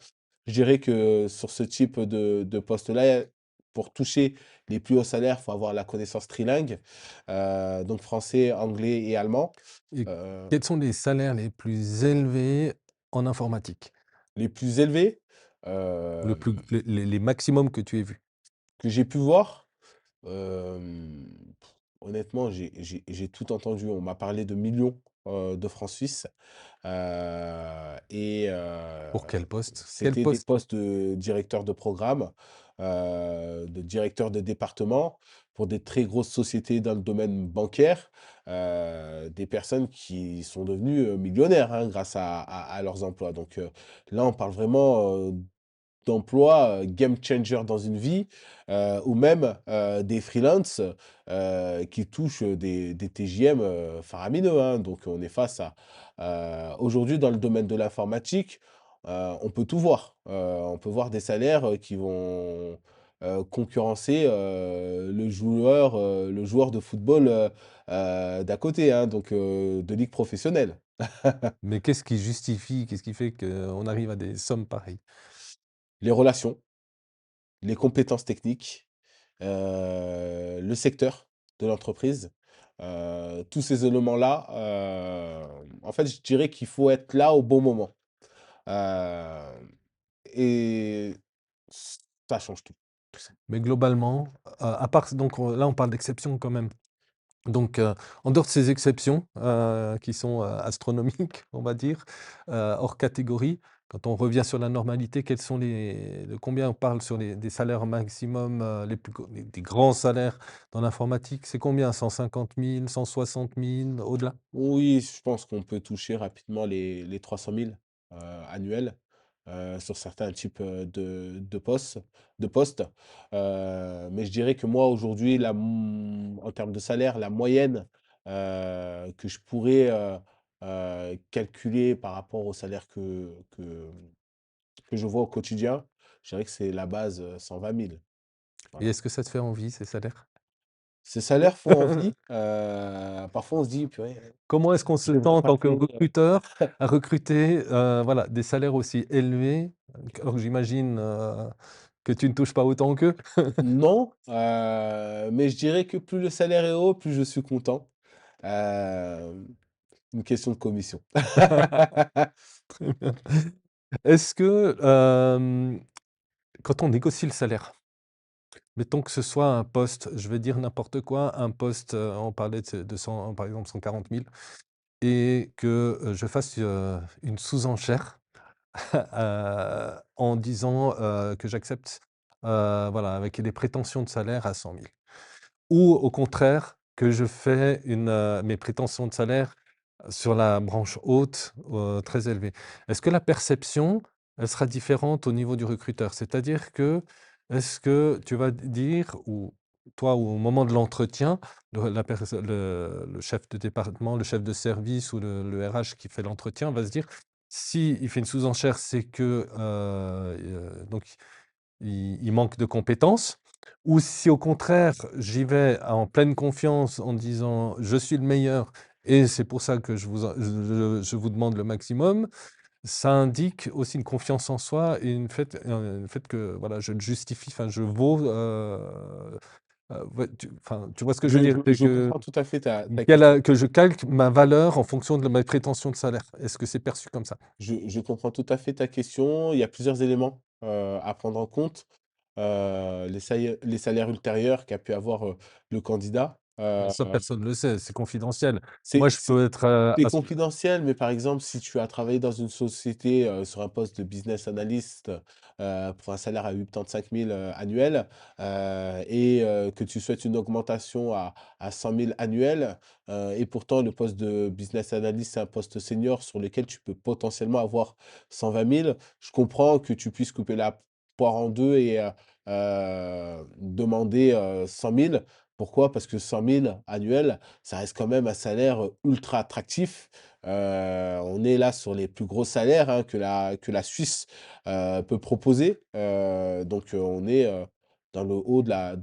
Je dirais que sur ce type de poste-là, pour toucher les plus hauts salaires, il faut avoir la connaissance trilingue, donc français, anglais et allemand. Et Heu, quels sont les salaires les plus élevés en informatique? les plus élevés, Le heu, plus les maximums que tu aies vus? que j'ai pu voir, hem, honnêtement, j'ai tout entendu. On m'a parlé de millions, de francs suisses. Et Pour quel poste? Quel c'était des poste? postes de directeur de programme, de directeur de département pour des très grosses sociétés dans le domaine bancaire, des personnes qui sont devenues, millionnaires, hein, grâce à leurs emplois. Donc là, on parle vraiment, d'emploi, game changer dans une vie, ou même, des freelances, qui touchent, des TJM, faramineux, hein. Donc on est face à, aujourd'hui dans le domaine de l'informatique, on peut tout voir. On peut voir des salaires, qui vont, concurrencer, le joueur de football, d'à côté, hein, donc de ligue professionnelle. Mais qu'est-ce qui fait qu'on arrive à des sommes pareilles? Les relations, les compétences techniques, le secteur de l'entreprise, tous ces éléments-là, en fait, je dirais qu'il faut être là au bon moment, hem et ça change tout ça. Mais globalement, à part donc là, on parle d'exceptions quand même. Donc, en dehors de ces exceptions, qui sont, astronomiques, on va dire, hors catégorie, quand on revient sur la normalité, quels sont les de combien on parle sur les des salaires maximum, les plus gros des grands salaires dans l'informatique? C'est combien? 150 000, 160 000, au-delà? Oui, je pense qu'on peut toucher rapidement les 300 000, annuels, sur certains types, de postes. Mais je dirais que moi, aujourd'hui, en termes de salaire, la moyenne, que je pourrais, calculer par rapport au salaire que je vois au quotidien, je dirais que c'est la base, 120 000. Et Voilà. est-ce que ça te fait envie, ces salaires? Ces salaires font envie, parfois on se dit: «Purée, Comment est-ce qu'on se je sent devrais en pas tant que créer». recruteur à recruter, voilà, des salaires aussi élevés? Alors que j'imagine, que tu ne touches pas autant qu'eux? Non, mais je dirais que plus le salaire est haut, plus je suis content. Une question de commission. Très bien. Est-ce que, quand on négocie le salaire, mettons que ce soit un poste, je vais dire n'importe quoi, un poste, on parlait de 100 par exemple 140 000 et que, je fasse, une sous-enchère, en disant, que j'accepte, voilà, avec des prétentions de salaire à 100 000. Ou au contraire, que je fais mes prétentions de salaire sur la branche haute, très élevée. Est-ce que la perception, elle sera différente au niveau du recruteur? C'est-à-dire que, est-ce que tu vas dire ou toi, ou au moment de l'entretien, le chef de département, le chef de service ou le RH qui fait l'entretien va se dire: «S'il fait une sous-enchère, c'est que, donc il manque de compétences», ou si au contraire, j'y vais en pleine confiance en disant: «Je suis le meilleur et c'est pour ça que je vous demande le maximum», ça indique aussi une confiance en soi et le fait que voilà, je le justifie, enfin je vaux, ouais, tu vois ce que je veux Je dire? je C'est je que comprends tout à fait ta qu'il y a question. que je calque ma valeur en fonction de mes prétentions de salaire. Est-ce que c'est perçu comme ça? Je comprends tout à fait ta question. Il y a plusieurs éléments, à prendre en compte. Les salaires ultérieurs qu'a pu avoir, le candidat. Ça, personne ne le sait, c'est confidentiel. C'est Moi, je c'est peux être, c'est confidentiel, mais par exemple, si tu as travaillé dans une société, sur un poste de business analyst, pour un salaire à 85 000 annuel, que tu souhaites une augmentation à 100 000 annuel, et pourtant le poste de business analyst, c'est un poste senior sur lequel tu peux potentiellement avoir 120 000. Je comprends que tu puisses couper la poire en 2 et demander, 100 000. Pourquoi? Parce que 100 000 annuels, ça reste quand même un salaire, ultra attractif. On est là sur les plus gros salaires, hein, que la Suisse, peut proposer. On est, dans le haut dans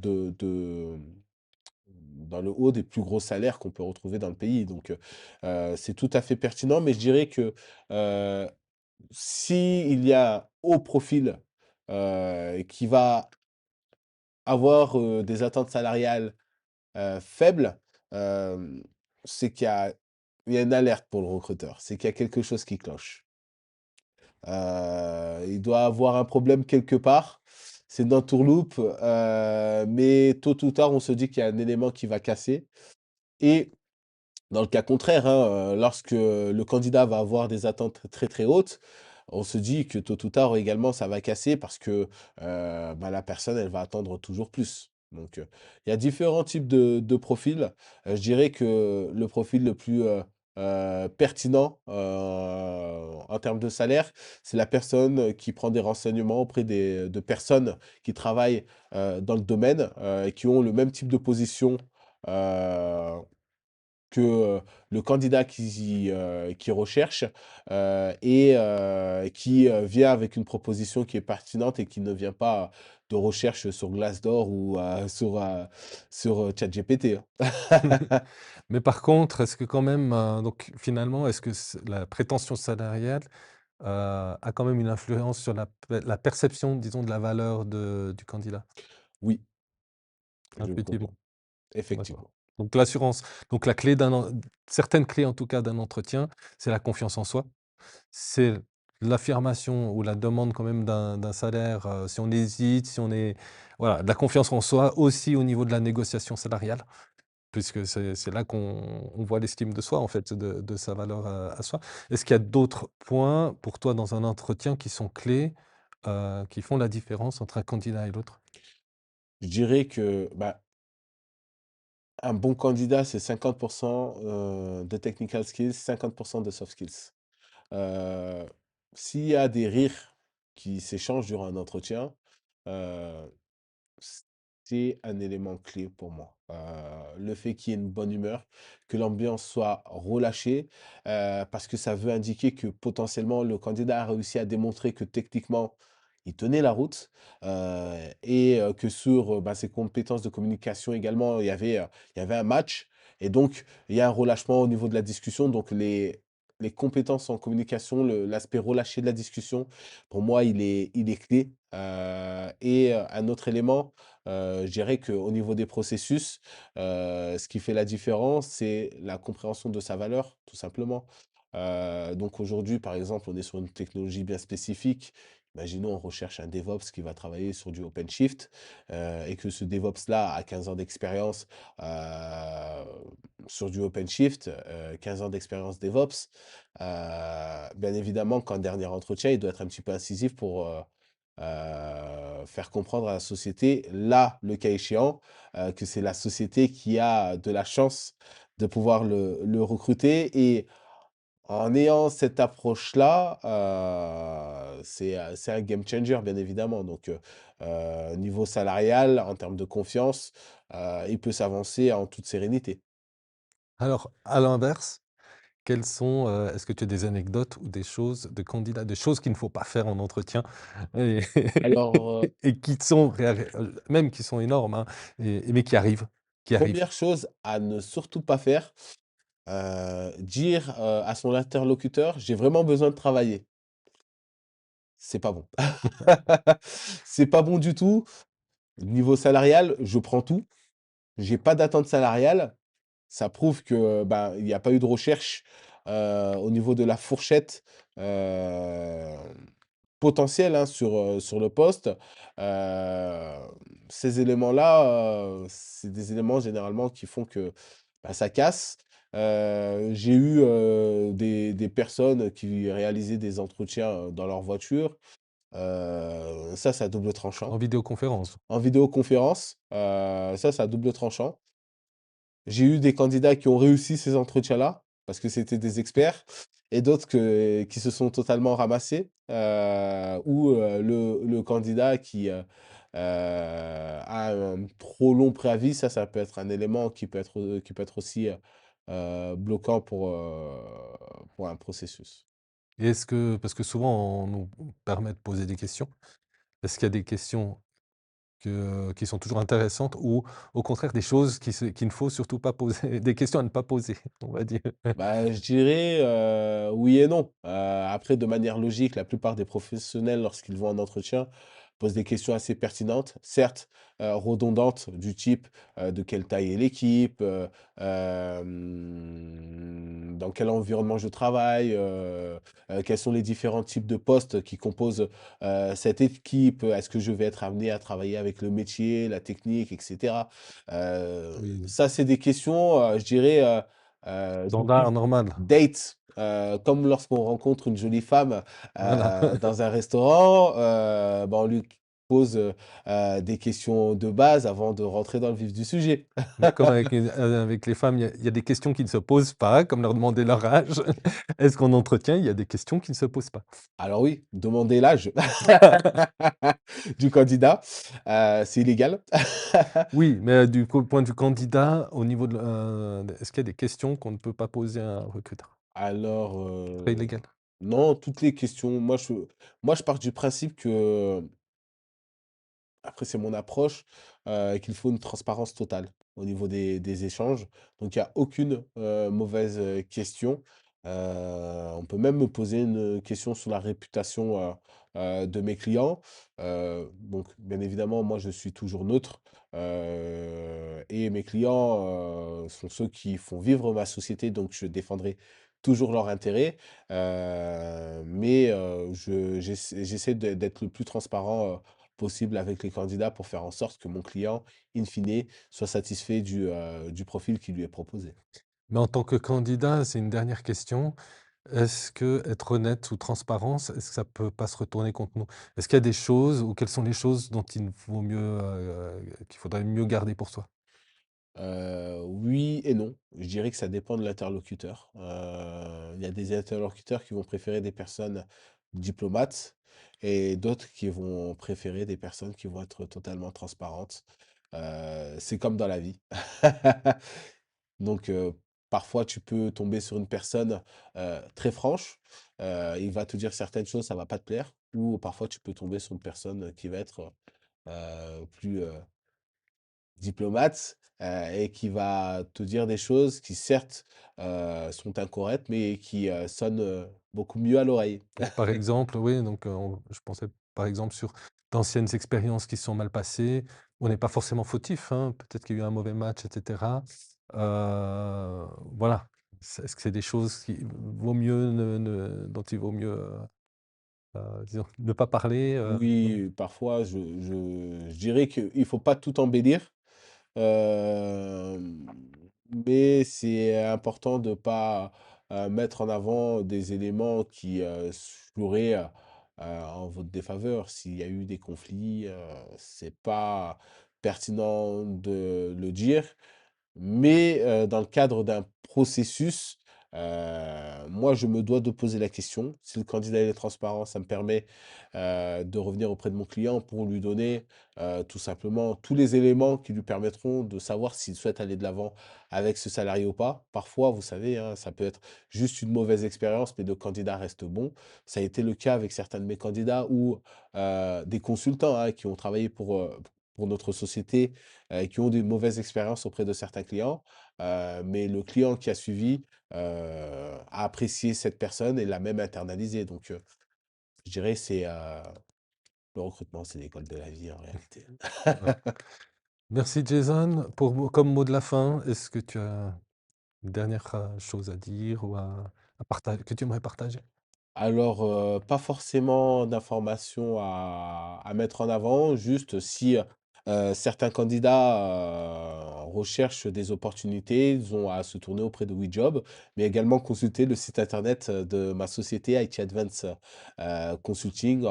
le haut des plus gros salaires qu'on peut retrouver dans le pays. C'est tout à fait pertinent, mais je dirais que, heu, s'il y a un haut profil, qui va avoir, des attentes salariales faible, hem, c'est qu'il y a une alerte pour le recruteur, c'est qu'il y a quelque chose qui cloche. Il doit avoir un problème quelque part, c'est une entourloupe, mais tôt ou tard, on se dit qu'il y a un élément qui va casser. Et dans le cas contraire, hein, lorsque le candidat va avoir des attentes très, très hautes, on se dit que tôt ou tard également ça va casser parce que, la personne elle va attendre toujours plus. Il y a différents types de profils. Je dirais que le profil le plus, pertinent, en termes de salaire, c'est la personne qui prend des renseignements auprès de personnes qui travaillent, dans le domaine, et qui ont le même type de position, heu que, le candidat qui recherche, qui, vient avec une proposition qui est pertinente et qui ne vient pas de recherche sur Glassdoor ou, sur ChatGPT, hein. Mais par contre, est-ce que quand même, donc finalement, est-ce que la prétention salariale, a quand même une influence sur la perception, disons, de la valeur du candidat? Oui, je le Intuitivement? comprends, D'accord. effectivement. Donc l'assurance, donc la clé certaines clés en tout cas d'un entretien, c'est la confiance en soi, c'est l'affirmation ou la demande quand même d'un salaire, si on hésite, si on est voilà, de la confiance en soi aussi au niveau de la négociation salariale. Puisque c'est là qu'on voit l'estime de soi, en fait, de sa valeur à soi. Est-ce qu'il y a d'autres points pour toi dans un entretien qui sont clés, qui font la différence entre un candidat et l'autre? Je dirais que, un bon candidat, c'est 50 de technical skills, 50 de soft skills. Heu, S'il y a des rires qui s'échangent durant un entretien, heu, c'est un élément clé pour moi. Le fait qu'il y ait une bonne humeur, que l'ambiance soit relâchée, parce que ça veut indiquer que potentiellement le candidat a réussi à démontrer que techniquement, il tenait la route, que sur, ses compétences de communication également, il y avait un match. Et donc il y a un relâchement au niveau de la discussion. Donc les compétences en communication, l'aspect relâché de la discussion, pour moi, il est clé. Un autre élément, je dirais qu'au niveau des processus, ce qui fait la différence, c'est la compréhension de sa valeur, tout simplement. Donc aujourd'hui, par exemple, on est sur une technologie bien spécifique Imaginons, on recherche un DevOps qui va travailler sur du OpenShift, et que ce DevOps-là a 15 ans d'expérience, sur du OpenShift, 15 ans d'expérience DevOps. Bien évidemment qu'en dernier entretien, il doit être un petit peu incisif pour, faire comprendre à la société, là, le cas échéant, que c'est la société qui a de la chance de pouvoir le recruter et en ayant cette approche-là, c'est un game changer, bien évidemment. Donc, niveau salarial, en termes de confiance, il peut s'avancer en toute sérénité. Alors, à l'inverse, quelles sont, est-ce que tu as des anecdotes ou des choses de candidats, des choses qu'il ne faut pas faire en entretien et Alors, et qui sont même qui sont énormes, hein, mais qui arrivent, qui arrivent? 1 chose à ne surtout pas faire, dire, à son interlocuteur: «J'ai vraiment besoin de travailler». C'est pas bon. C'est pas bon du tout. Niveau salarial, je prends tout. J'ai pas d'attente salariale. Ça prouve que, ben, il y a pas eu de recherche, au niveau de la fourchette, hem, potentielle, hein, sur le poste. Ces éléments-là, c'est des éléments généralement qui font que, bah, ça casse. J'ai eu, des personnes qui réalisaient des entretiens, dans leur voiture. Ça, c'est à double tranchant. En vidéoconférence? En vidéoconférence, ça, c'est à double tranchant. J'ai eu des candidats qui ont réussi ces entretiens-là, parce que c'était des experts et d'autres qui se sont totalement ramassés, ou, le candidat a un trop long préavis, ça peut être un élément qui peut être aussi, bloquant pour un processus. Et est-ce que parce que souvent on nous permet de poser des questions, est-ce qu'il y a des questions qui sont toujours intéressantes ou au contraire des choses qu'il ne faut surtout pas poser, des questions à ne pas poser, on va dire? Bah, je dirais, oui et non. Après de manière logique, la plupart des professionnels lorsqu'ils vont en entretien, posent des questions assez pertinentes, certes, redondantes du type, de quelle taille est l'équipe, dans quel environnement je travaille, quels sont les différents types de postes qui composent, cette équipe, est-ce que je vais être amené à travailler avec le métier, la technique et cetera? Oui, Ça c'est des questions, je dirais, de type standard, normal, date, comme lorsqu'on rencontre une jolie femme, voilà. dans un restaurant, bah, on lui pose, des questions de base avant de rentrer dans le vif du sujet. Mais comme avec les femmes, il y a des questions qui ne se posent pas, comme leur demander leur âge. Est-ce qu'en entretien, il y a des questions qui ne se posent pas? Alors oui, demander l'âge du candidat, c'est illégal. Oui, mais du point de vue candidat, au niveau est-ce qu'il y a des questions qu'on ne peut pas poser à un recruteur? Alors, C'est pas illégal? non, toutes les questions, moi je pars du principe que après, c'est mon approche, qu'il faut une transparence totale au niveau des échanges. Donc il y a aucune, mauvaise, question. On peut même me poser une question sur la réputation, de mes clients. Donc bien évidemment, moi, je suis toujours neutre, et mes clients, sont ceux qui font vivre ma société, donc je défendrai toujours leurs intérêts. Mais j'essaie d'être le plus transparent, possible avec les candidats pour faire en sorte que mon client, in fine, soit satisfait du profil qui lui est proposé. Mais en tant que candidat, c'est une dernière question. Est-ce que être honnête ou transparence, est-ce que ça peut pas se retourner contre nous? Est-ce qu'il y a des choses ou quelles sont les choses dont il vaut mieux, qu'il faudrait mieux garder pour soi? Oui et non. Je dirais que ça dépend de l'interlocuteur. Il y a des interlocuteurs qui vont préférer des personnes diplomates et d'autres qui vont préférer des personnes qui vont être totalement transparentes. C'est comme dans la vie. Donc, parfois tu peux tomber sur une personne, très franche, il va te dire certaines choses, ça va pas te plaire ou parfois tu peux tomber sur une personne qui va être, plus, diplomate, et qui va te dire des choses qui certes, sont incorrectes, mais qui, sonnent, beaucoup mieux à l'oreille. Donc par exemple, oui, donc je pensais par exemple sur d'anciennes expériences qui se sont mal passées. On n'est pas forcément fautif, hein, peut-être qu'il y a eu un mauvais match et cetera. Voilà. Est-ce que c'est des choses qui vaut mieux dont il vaut mieux, disons, ne pas parler, Oui, parfois je dirais qu'il faut pas tout embellir. Hem, mais c'est important de pas, mettre en avant des éléments qui, joueraient, en votre défaveur. S'il y a eu des conflits, c'est pas pertinent de le dire. Mais, dans le cadre d'un processus, moi, je me dois de poser la question. Si le candidat il est transparent, ça me permet, de revenir auprès de mon client pour lui donner, tout simplement tous les éléments qui lui permettront de savoir s'il souhaite aller de l'avant avec ce salarié ou pas. Parfois, vous savez, hein, ça peut être juste une mauvaise expérience, mais le candidat reste bon. Ça a été le cas avec certains de mes candidats ou, des consultants, hein, qui ont travaillé pour notre société, qui ont des mauvaises expériences auprès de certains clients, mais le client qui a suivi, a apprécié cette personne et l'a même internalisé. Donc, je dirais c'est, le recrutement, c'est l'école de la vie en réalité. voilà. Merci Jason. Comme mot de la fin, est-ce que tu as une dernière, chose à dire ou à partager que tu aimerais partager? Alors, pas forcément d'informations à mettre en avant, juste si, certains candidats, recherchent des opportunités, ils ont à se tourner auprès de WeJob, mais également consulter le site internet, de ma société IT Advance, Consulting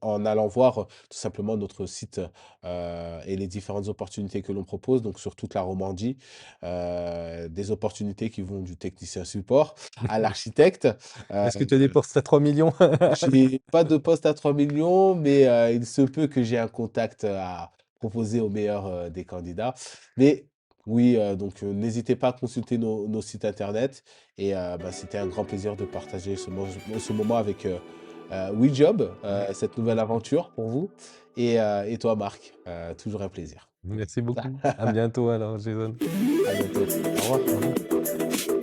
en allant voir, tout simplement notre site, et les différentes opportunités que l'on propose, donc sur toute la Romandie. Des opportunités qui vont du technicien support à l'architecte. Est-ce que tu as des postes à 3 millions? J'ai pas de poste à 3 millions, mais il se peut que j'ai un contact, à proposer au meilleur, des candidats. Mais oui, donc n'hésitez pas à consulter nos sites internet et bah, c'était un grand plaisir de partager ce moment avec, WeJob, cette nouvelle aventure pour vous et toi Marc, toujours un plaisir. Merci beaucoup. À bientôt alors Jason. À bientôt. Au revoir. Au revoir.